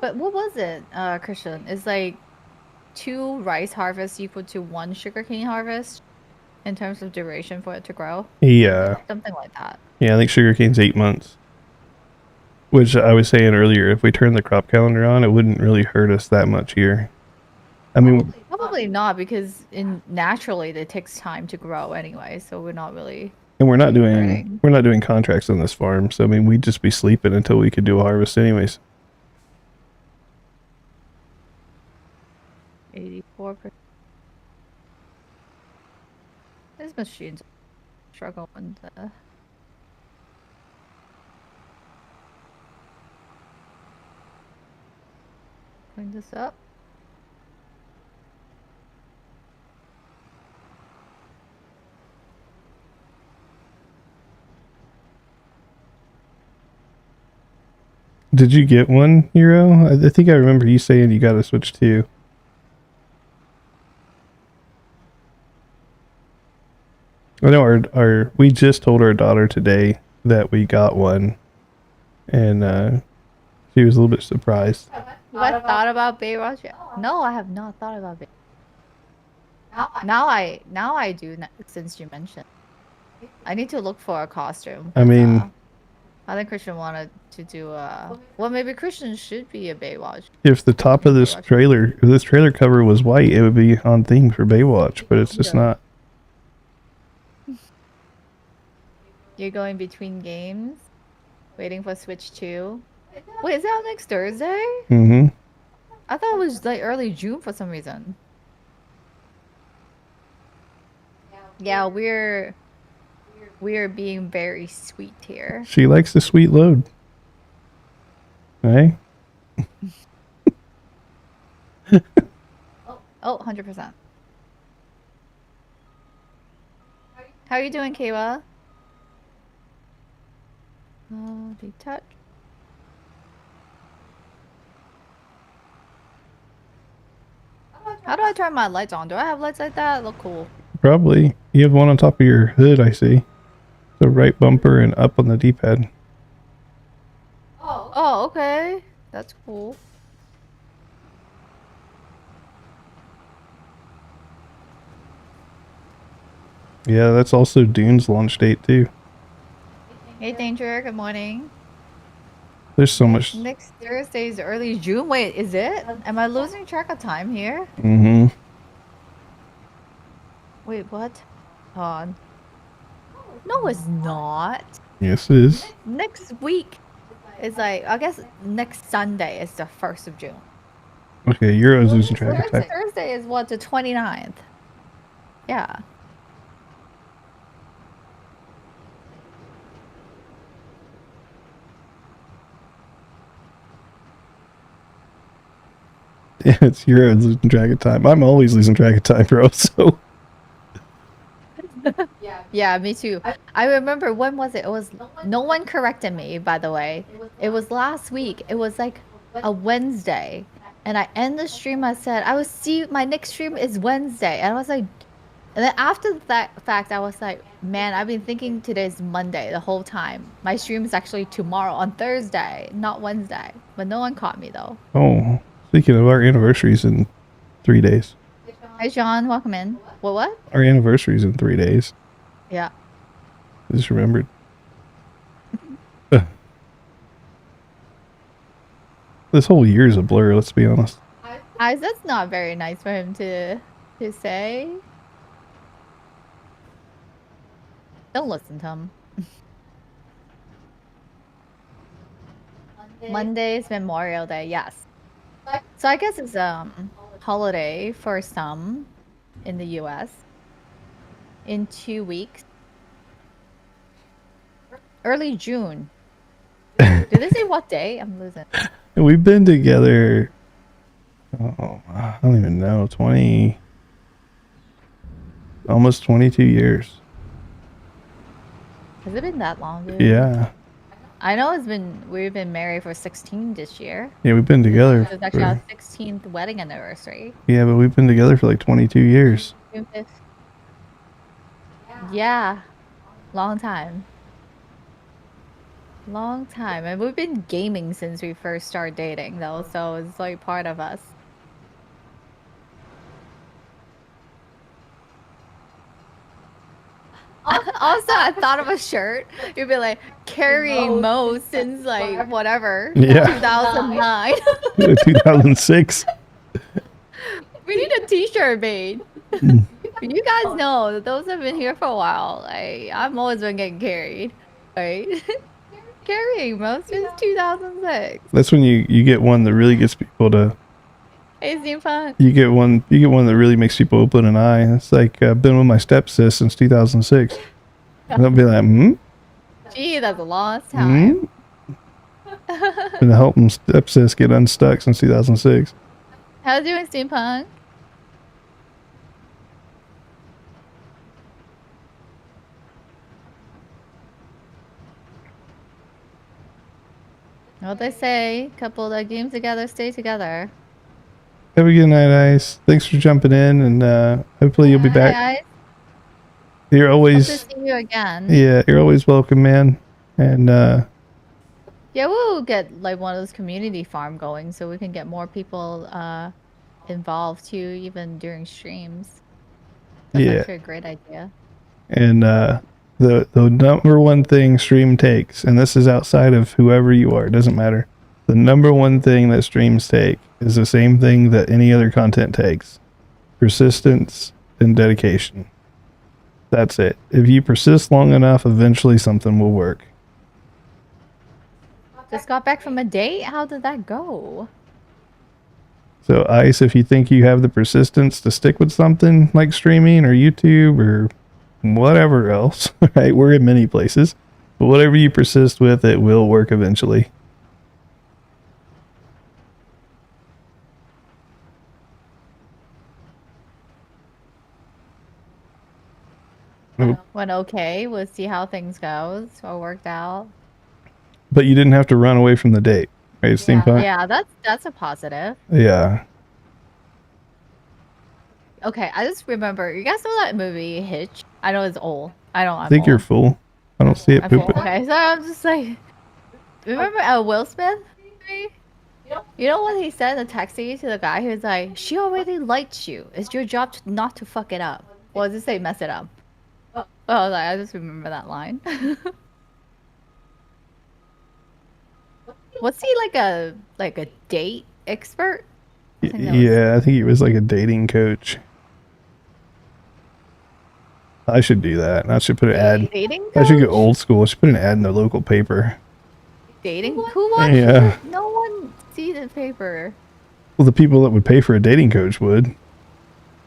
But what was it, Christian? It's like 2 rice harvests equal to 1 sugarcane harvest in terms of duration for it to grow. Yeah, Something like that. yeah. I think sugarcane's 8 months. Which I was saying earlier, if we turn the crop calendar on, it wouldn't really hurt us that much here. I mean, Probably not, because naturally it takes time to grow anyway, so we're not really. and we're not hurting. doing contracts on this farm, so I mean, we'd just be sleeping until we could do a harvest, anyways. 84%. This machine's struggling to. Clean this up. Did you get one, Hero? I think I remember you saying you got a Switch too. I know our we just told our daughter today that we got one, and she was a little bit surprised. What thought about Baywatch yet? No, I have not thought about Baywatch. Now I do, since you mentioned. I need to look for a costume. I mean, I think Christian wanted to do well, maybe Christian should be a Baywatch. if the top of this trailer, if this trailer cover was white, it would be on theme for Baywatch, but it's just not. You're going between games, waiting for Switch 2. Wait, is that next Thursday? Mm-hmm. I thought it was like early June for some reason. Yeah, we're being very sweet here. She likes the sweet load. Right? Oh, 100%. How are you doing, Kayla? Detach. How do I turn my lights on? Do I have lights like that? Look cool. Probably. You have one on top of your hood, I see. The right bumper and up on the D-pad. Oh, okay. That's cool. Yeah, that's also Dune's launch date too. Hey, Danger. Good morning. There's so much. Next Thursday is early June. Wait, is it? Am I losing track of time here? Mm-hmm. Wait, what? Hold on. No, it's not. Yes, it is. Next week is like, I guess next Sunday is the 1st of June. Okay, Euro's losing track of time. Thursday is what, the 29th? Yeah. Yeah, it's Euro's losing track of time. I'm always losing track of time, bro, so. Yeah, me too. I remember, when was it? It was, no one corrected me, by the way. It was last week. It was like a Wednesday. And I end the stream, I said, I will see, my next stream is Wednesday. And I was like, and then after that fact, I was like, man, I've been thinking today's Monday the whole time. My stream is actually tomorrow on Thursday, not Wednesday. But no one caught me though. Oh, speaking of, our anniversary's in 3 days. Hi, Sean. Welcome in. What? Our anniversary's in 3 days. Yeah. I just remembered. This whole year is a blur, let's be honest. That's not very nice for him to say. Don't listen to him. Monday's Memorial Day, yes. So I guess it's holiday for some in the US in 2 weeks. Early June. Did they say what day? I'm losing. We've been together. Oh, I don't even know. Almost 22 years. Has it been that long, dude? Yeah. I know we've been married for 16 this year. Yeah, we've been together. It's actually our 16th wedding anniversary. Yeah, but we've been together for like 22 years. Yeah. Long time. Long time. And we've been gaming since we first started dating, though, so it's like part of us. Also, I thought of a shirt. You'd be like, carrying Mo since like whatever. Yeah. 2009. 2006. We need a t-shirt made. You guys know that those have been here for a while. I'm always been getting carried. Right? Carrying Mo since 2006. That's when you get one that really gets people to. Hey, Steampunk. You get one that really makes people open an eye. It's like I've been with my stepsis since 2006. And they'll be like, Gee, that's a long time. Been helping stepsis get unstuck since 2006. How's you doing, Steampunk? What they say, couple that games together, stay together. Have a good night, Ice. Thanks for jumping in, and hopefully you'll be back. Hi, You're always. Hope to see you again. Yeah, you're always welcome, man. And yeah, we'll get like one of those community farm going, so we can get more people involved too, even during streams. That's actually a great idea. And the number one thing stream takes, and this is outside of whoever you are, it doesn't matter. The number one thing that streams take is the same thing that any other content takes: persistence and dedication. That's it. If you persist long enough, eventually something will work. Just got back from a date? How did that go? So, Ice, if you think you have the persistence to stick with something like streaming or YouTube or whatever else, right? We're in many places, but whatever you persist with, it will work eventually. Went okay. We'll see how things goes. Or worked out. But you didn't have to run away from the date, right? Steampunk? Yeah, that's a positive. Yeah. Okay, I just remember. You guys know that movie Hitch? I know it's old. I think you're full. I don't see it pooping. Okay, so I'm just like, remember Will Smith? You know what he said in the taxi to the guy? He was like, "She already likes you. It's your job not to fuck it up." Or does it say mess it up? Oh, I just remember that line. Was he like a date expert? I think he was like a dating coach. I should do that. I should put an ad. Dating coach? I should go old school. I should put an ad in the local paper. Dating? Who watches it? No one sees the paper. Well, the people that would pay for a dating coach would.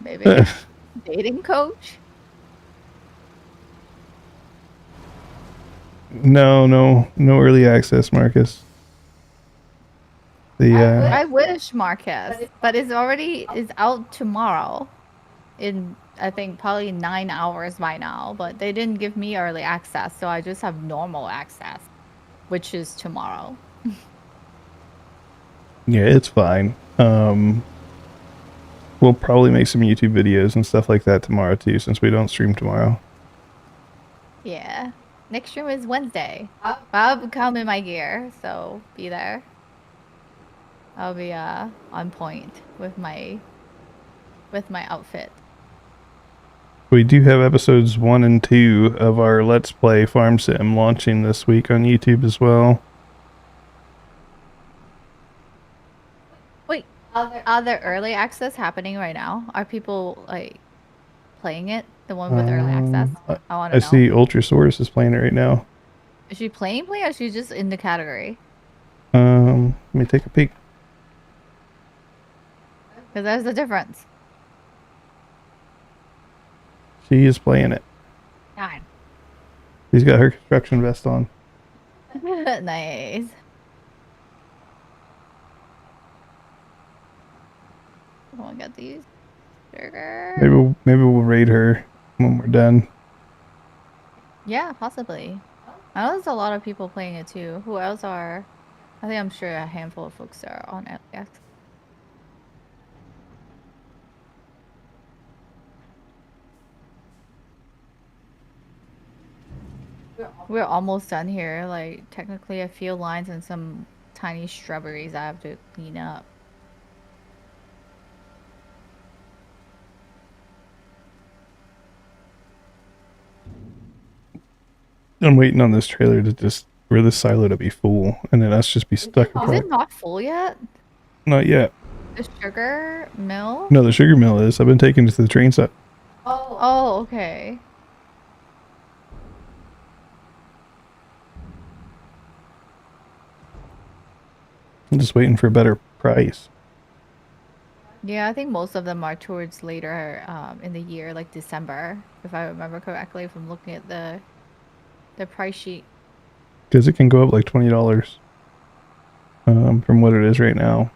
Maybe. Dating coach? No early access, Marcus. I wish, Marcus, but it's out tomorrow. In I think probably 9 hours by now, but they didn't give me early access, so I just have normal access, which is tomorrow. Yeah, it's fine. We'll probably make some YouTube videos and stuff like that tomorrow too, since we don't stream tomorrow. Yeah. Next stream is Wednesday. I'll come in my gear, so be there. I'll be on point with my outfit. We do have episodes 1 and 2 of our Let's Play Farm Sim launching this week on YouTube as well. Wait, Are there early access happening right now? Are people like playing it? The one with early access? I want I to know. see Ultrasaurus is playing it right now. Is she playing or is she just in the category? Let me take a peek. Because there's a difference. She is playing it. God. She's got her construction vest on. Nice. I want to get these. Sugar. Maybe we'll raid her when we're done. Yeah, possibly. I know there's a lot of people playing it too. Who else are? I think I'm sure a handful of folks are on early access. We're almost done here. Like, technically, a few lines and some tiny shrubberies I have to clean up. I'm waiting on this trailer to just for this silo to be full, and then us just be stuck Is across. it not full yet? Not yet. The sugar mill? No, the sugar mill is. I've been taking it to the train set. Oh, okay. I'm just waiting for a better price. Yeah, I think most of them are towards later in the year, like December, if I remember correctly from looking at the price sheet. Because it can go up like $20 from what it is right now.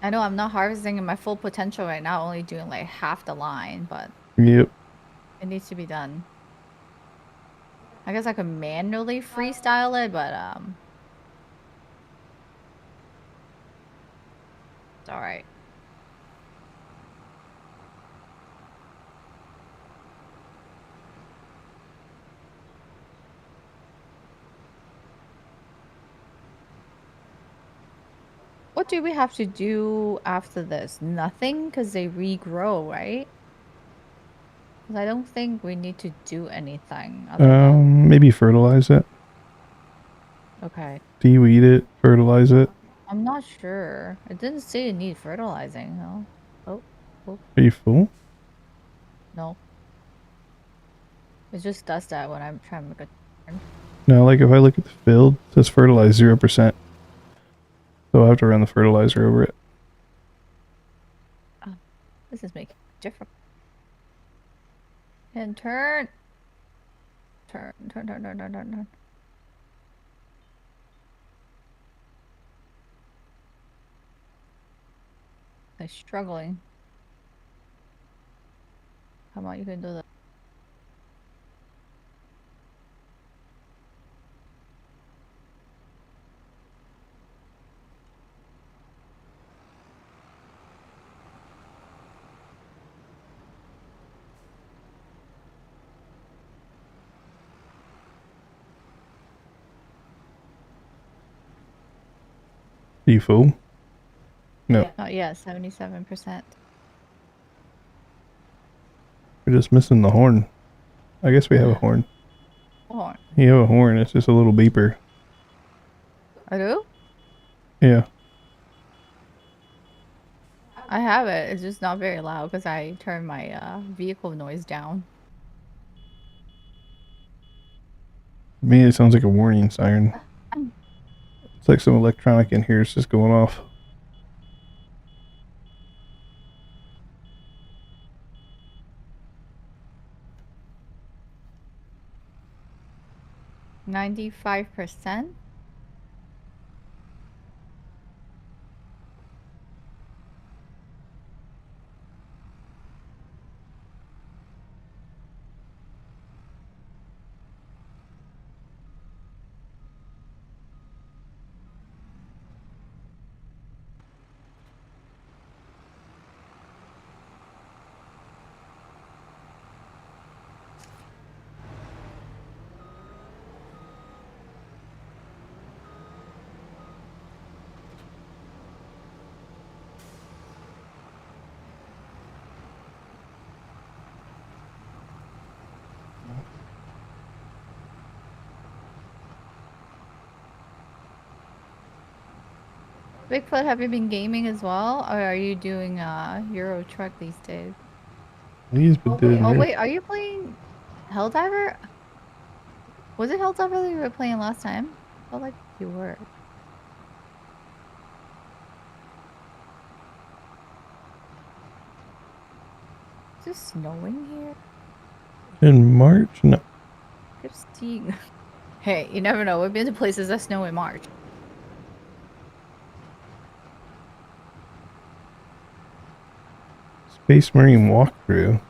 I know I'm not harvesting in my full potential right now, only doing like half the line, but Yep. it needs to be done. I guess I could manually freestyle it, but it's all right. What do we have to do after this? Nothing, because they regrow, right? 'Cause I don't think we need to do anything other than Maybe fertilize it. okay. De-weed it. Fertilize it. I'm not sure. It didn't say it need fertilizing, no. Oh, oh, Are you full? no. It just does that when I'm trying to make a turn. No, like if I look at the field, it says fertilize 0%. So I have to run the fertilizer over it. Oh, this is making it difficult. And turn. Turn, turn, turn, turn, turn, turn, turn. I'm struggling. Come on, you can do that. Are you full? No. Oh, yeah, 77%. We're just missing the horn. I guess we have a horn. Oh, You have a horn. It's just a little beeper. I do? Yeah. I have it. It's just not very loud because I turned my vehicle noise down. To me, it sounds like a warning siren. It's like some electronic in here is just going off. $95%? Bigfoot, have you been gaming as well, or are you doing Euro Truck these days? He's been doing Oh this. wait, are you playing Helldiver? Was it Helldiver that you were playing last time? I felt like you were. Is it snowing here? In March? No. Good seeing. Hey, you never know. We've been to places that snow in March. Space Marine walkthrough.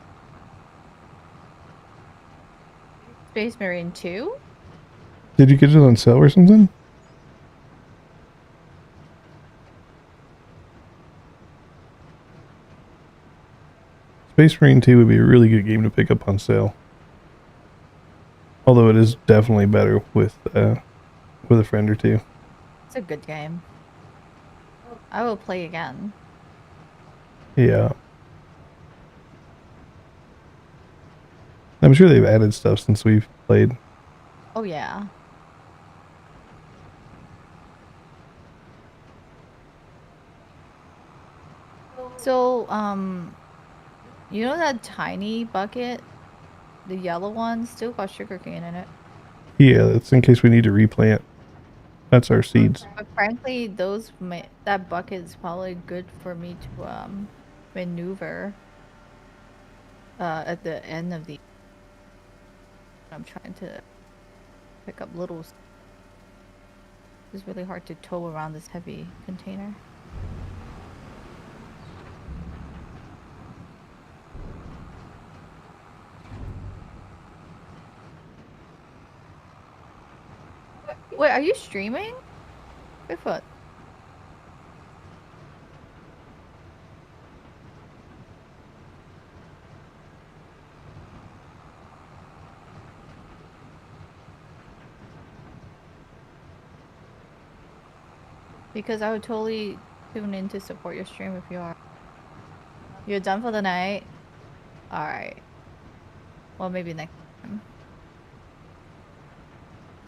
Space Marine 2? Did you get it on sale or something? Space Marine 2 would be a really good game to pick up on sale. Although it is definitely better with a friend or two. It's a good game. I will play again. Yeah. I'm sure they've added stuff since we've played. Oh yeah. So, you know that tiny bucket? The yellow one still got sugarcane in it. Yeah, that's in case we need to replant. That's our seeds. But frankly, that bucket is probably good for me to maneuver at the end of the. I'm trying to pick up littles. It's really hard to tow around this heavy container. Wait, are you streaming? Bigfoot. Because I would totally tune in to support your stream if you are. You're done for the night? Alright. Well, maybe next time.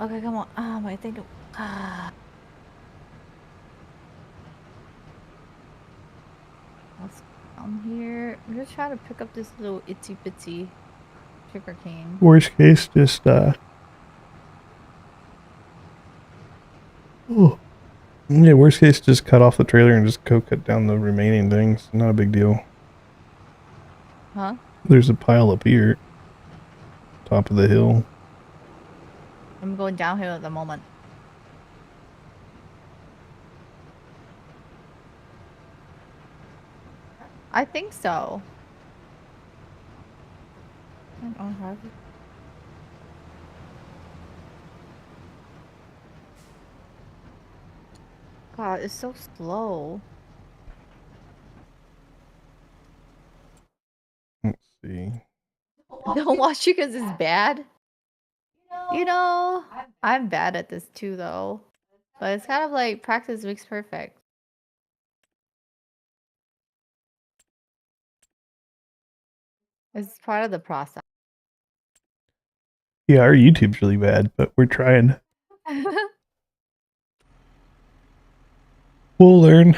Okay, come on. I think... What's down here? I'm just trying to pick up this little itsy bitsy sugarcane. Worst case, just oh. Yeah, worst case, just cut off the trailer and just go cut down the remaining things. Not a big deal. Huh? There's a pile up here. Top of the hill. I'm going downhill at the moment. I think so. God, it's so slow. Let's see. Don't watch you because it's bad. You know, I'm bad at this too, though. But it's kind of like practice makes perfect. It's part of the process. Yeah, our YouTube's really bad, but we're trying. We'll learn.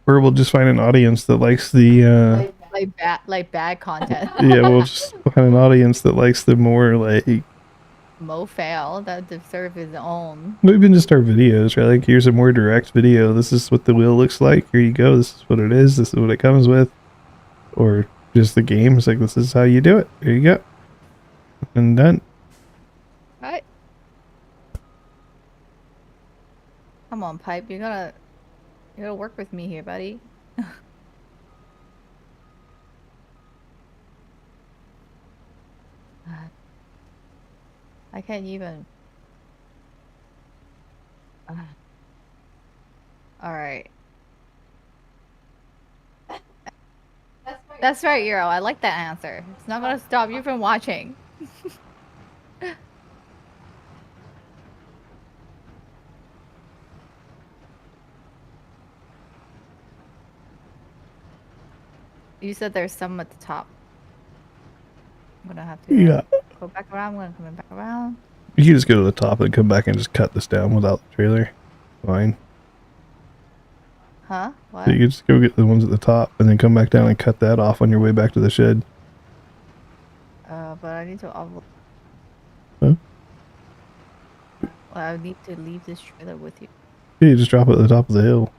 Or we'll just find an audience that likes the like bad content. yeah, we'll just find an audience that likes the more like Mo fail that deserve his own. even just our videos, right? Like here's a more direct video. This is what the wheel looks like. Here you go. This is what it is. This is what it comes with. Or just the game. It's like this is how you do it. Here you go. And done. Right. Come on, Pipe. You gotta work with me here, buddy. I can't even. All right. That's right, Euro. I like that answer. It's not gonna stop you from watching. You said there's some at the top. I'm gonna have to go back around. I'm gonna come back around. You can just go to the top and come back and just cut this down without the trailer. Fine. Huh? So What? you can just go get the ones at the top and then come back down and cut that off on your way back to the shed. But I need to Huh? I need to leave this trailer with you. Yeah, you just drop it at the top of the hill.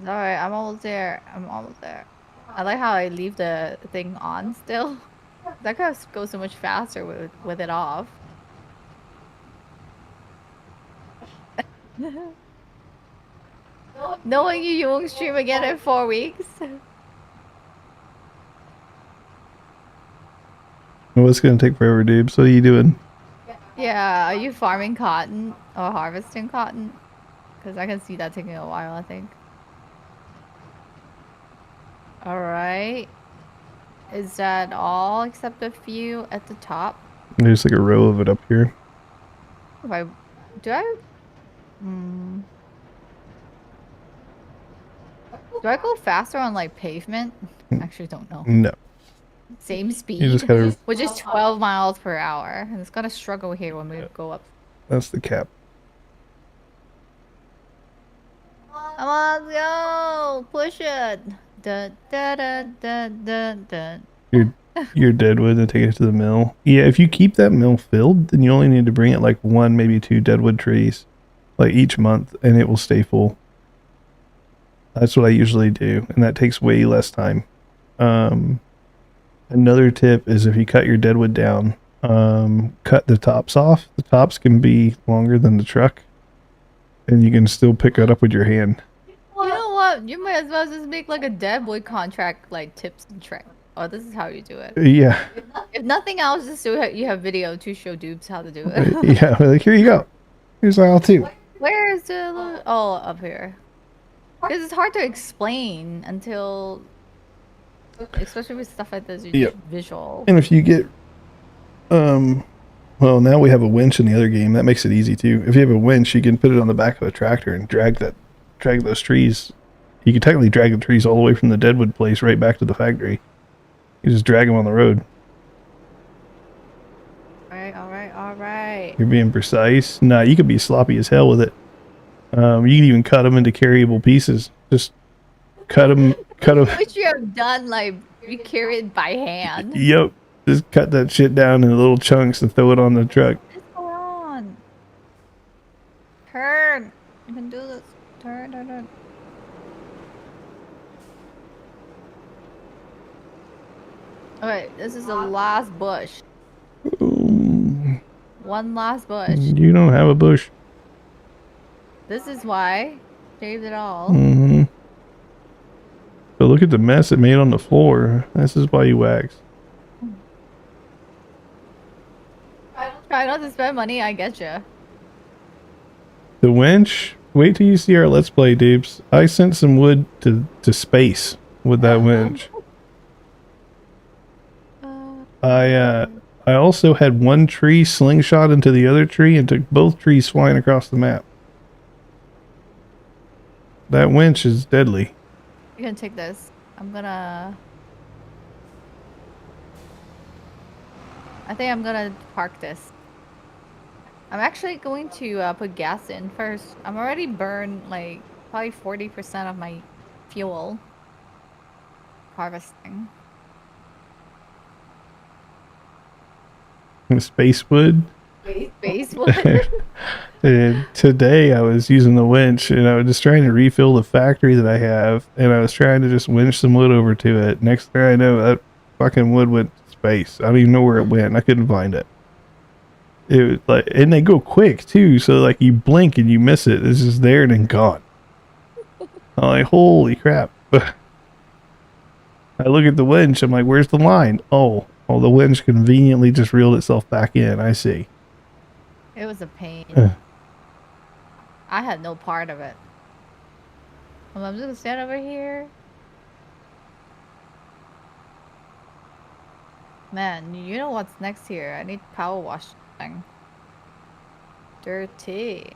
It's alright, I'm almost there. I'm almost there. I like how I leave the thing on still. That could go so much faster with it off. Knowing you won't stream again in 4 weeks. Well, it's gonna take forever, dude. So what are you doing? Yeah, are you farming cotton or harvesting cotton? Because I can see that taking a while, I think. Alright. Is that all except a few at the top? There's like a row of it up here. If I do I hmm, do I go faster on like pavement? Actually don't know. No, Same you just speed, gotta. which is 12 miles per hour. And it's gonna struggle here when we go up. That's the cap. Come on, let's go! Push it! Da, da, da, da, da, da. Your deadwood and take it to the mill. Yeah, if you keep that mill filled, then you only need to bring it like one, maybe two deadwood trees, like each month, and it will stay full. That's what I usually do, and that takes way less time. Another tip is if you cut your deadwood down, cut the tops off. The tops can be longer than the truck, and you can still pick it up with your hand. You know what? You might as well just make like a deadwood contract, like tips and tricks. Oh, this is how you do it. Yeah, If nothing else, just so you have video to show dupes how to do it. yeah. Like here you go. Here's aisle two. Where is the... Oh, up here. Because it's hard to explain until... Especially with stuff like this, you Yep. just visual. And if you get, well, now we have a winch in the other game. That makes it easy too. If you have a winch, you can put it on the back of a tractor and drag those trees. You can technically drag the trees all the way from the deadwood place right back to the factory. You just drag them on the road. Alright, alright, alright. You're being precise. Nah, you could be sloppy as hell with it. You can even cut them into carryable pieces. Just cut them. Which you have done, like, you carry it by hand. Yep. Just cut that shit down in little chunks and throw it on the truck. What's going on? Turn. You can do this. Turn, turn, turn. Okay, this is the last bush. Ooh, One last bush. you don't have a bush. This is why. Shaved it all. Mm-hmm. But look at the mess it made on the floor. This is why you wax. Try not to spend money, I get you. The winch. Wait till you see our Let's Play, dudes. I sent some wood to space with that winch. I also had one tree slingshot into the other tree and took both trees flying across the map. That winch is deadly. You can take this. I think I'm gonna park this. I'm actually going to put gas in first. I'm already burned like probably 40% of my fuel harvesting. Space wood. Space wood. And today I was using the winch and I was just trying to refill the factory that I have, and I was trying to just winch some wood over to it. Next thing I know, that fucking wood went to space. I don't even know where it went. I couldn't find it. It was like, and they go quick too, so like you blink and you miss it. It's just there and then gone. I'm like, holy crap. I look at the winch, I'm like, where's the line? Oh, the winch conveniently just reeled itself back in. I see. It was a pain. I had no part of it. I'm just gonna stand over here. Man, you know what's next here? I need power wash thing. Dirty.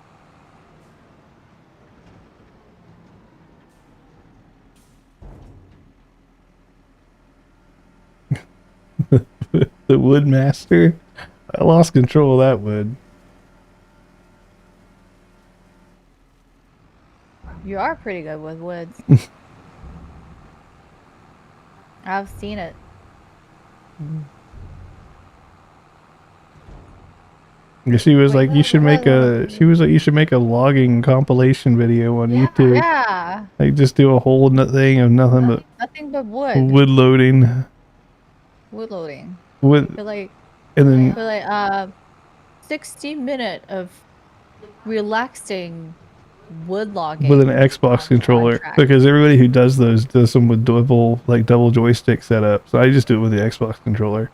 The wood master. I lost control of that wood. You are pretty good with woods. I've seen it. She was Like, like, you should make a. She was like, you should make a logging compilation video on YouTube. yeah, Like, just do a whole thing of nothing but nothing but wood. wood loading. Wood loading. Wood, For like, and then 60-minute of relaxing wood with an logging Xbox on controller, track. because everybody who does those does them with double joystick setup. So I just do it with the Xbox controller.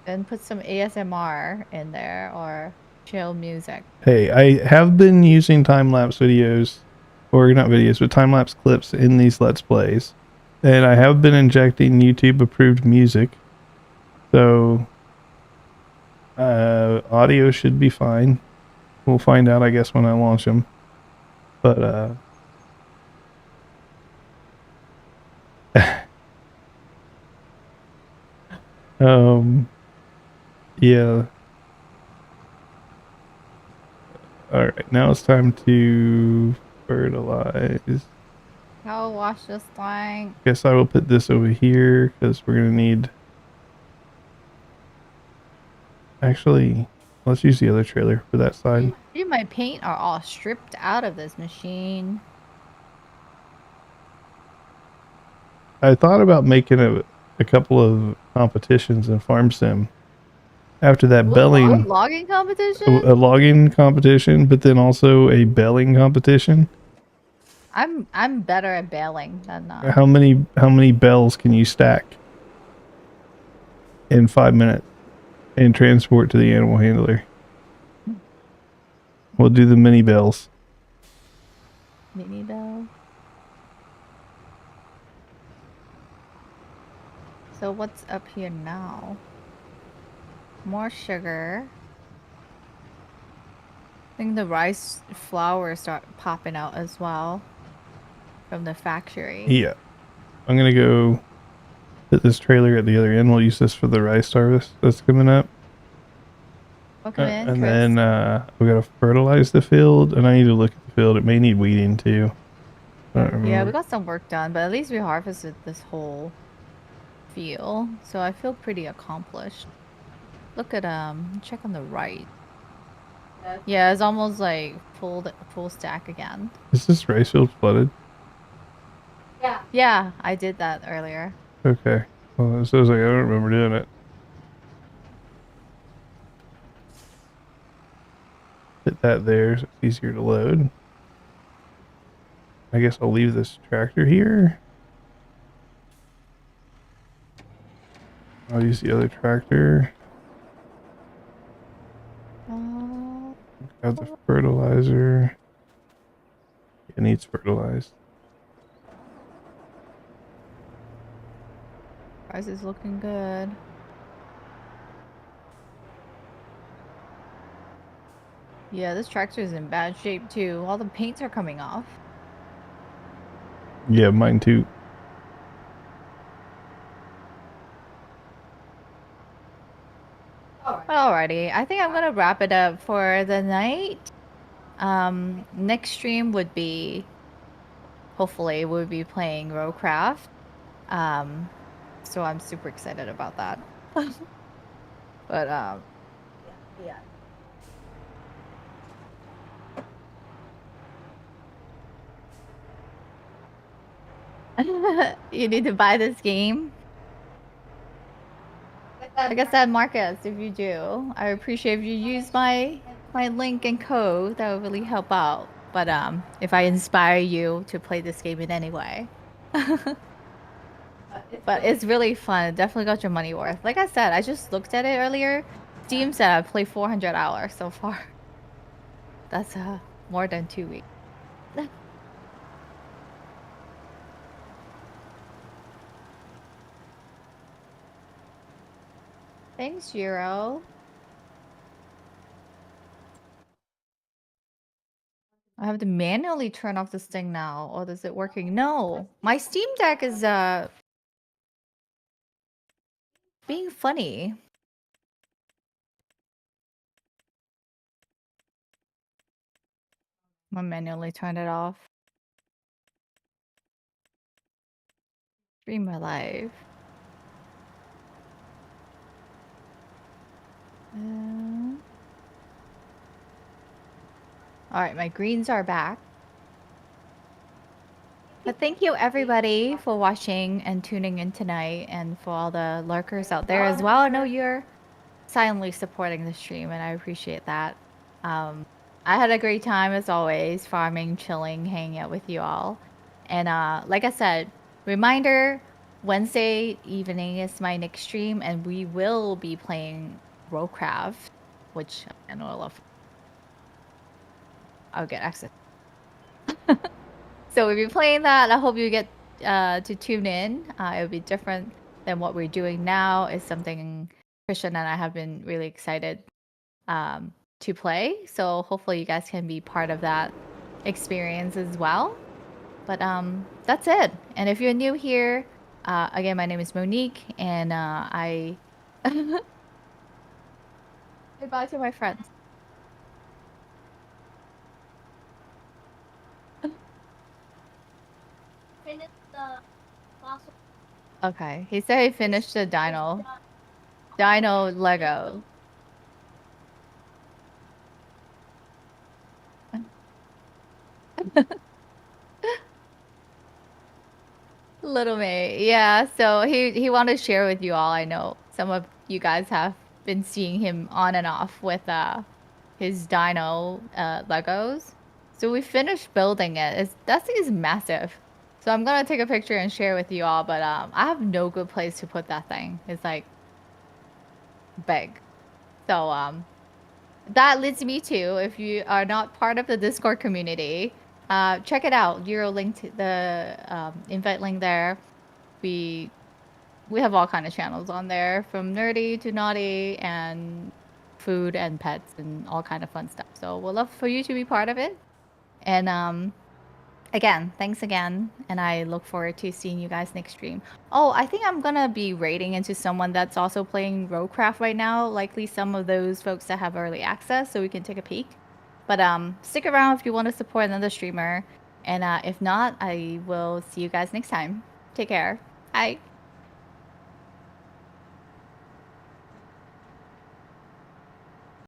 And put some ASMR in there or chill music. Hey, I have been using time lapse videos, or not videos, but time lapse clips in these Let's Plays, and I have been injecting YouTube approved music. So audio should be fine. We'll find out, I guess, when I launch them. But yeah. All right, now it's time to fertilize. I'll wash this thing. Guess I will put this over here because we're gonna need. Actually, let's use the other trailer for that side. See, my paint are all stripped out of this machine. I thought about making a couple of competitions in Farm Sim after that belling, Logging competition? a logging competition, but then also a belling competition. I'm better at bailing than How many bells can you stack in 5 minutes and transport to the animal handler? We'll do the mini bells. mini bell. So what's up here now? More sugar. I think the rice flour start popping out as well from the factory. Yeah, I'm gonna go put this trailer at the other end. We'll use this for the rice harvest that's coming up. Welcome in, And Chris. then we gotta fertilize the field, and I need to look at the field. It may need weeding too. I don't remember. Yeah, we got some work done, but at least we harvested this whole field, so I feel pretty accomplished. Look at check on the right. Yeah, it's almost like full stack again. Is this rice field flooded? Yeah, I did that earlier. Okay. Well, it says like I don't remember doing it. Hit that there so it's easier to load. I guess I'll leave this tractor here. I'll use the other tractor. Got the fertilizer. It needs fertilized. Rice is looking good. Yeah, this tractor is in bad shape too. All the paints are coming off. Yeah, mine too. Alrighty, I think I'm gonna wrap it up for the night. Next stream would be, hopefully, we'll be playing Rowcraft. So I'm super excited about that. But yeah. You need to buy this game. Like I said, Marcus, if you do, I appreciate if you use my link and code. That would really help out. But if I inspire you to play this game in any way. But it's really fun. It definitely got your money worth. Like I said, I just looked at it earlier. Steam said I've played 400 hours so far. That's more than 2 weeks. Thanks, Jiro. I have to manually turn off this thing now, or is it working? No, my Steam Deck is being funny. I manually turned it off. Stream my life. All right, my greens are back. But thank you everybody for watching and tuning in tonight, and for all the lurkers out there as well. I know you're silently supporting the stream, and I appreciate that. I had a great time as always, farming, chilling, hanging out with you all. And like I said, reminder, Wednesday evening is my next stream, and we will be playing Rowcraft, which I know I love. I'll get access. So we'll be playing that. I hope you get to tune in. It'll be different than what we're doing now. It's something Christian and I have been really excited to play. So hopefully you guys can be part of that experience as well. But that's it. And if you're new here, again, my name is Monique, and I goodbye to my friends. Okay, he said he finished the dino Lego. Little May, yeah. So he wanted to share with you all. I know some of you guys have been seeing him on and off with his dino Legos. So we finished building it. That thing is massive. So I'm gonna take a picture and share with you all. But I have no good place to put that thing. It's like big. So that leads me to, if you are not part of the Discord community, check it out. Euro link to the invite link there. We have all kind of channels on there, from nerdy to naughty, and food and pets and all kind of fun stuff. So we'd love for you to be part of it. And again, thanks again, and I look forward to seeing you guys next stream. Oh, I think I'm gonna be raiding into someone that's also playing Rowcraft right now, likely some of those folks that have early access, so we can take a peek. But stick around if you want to support another streamer, and if not, I will see you guys next time. Take care. Bye.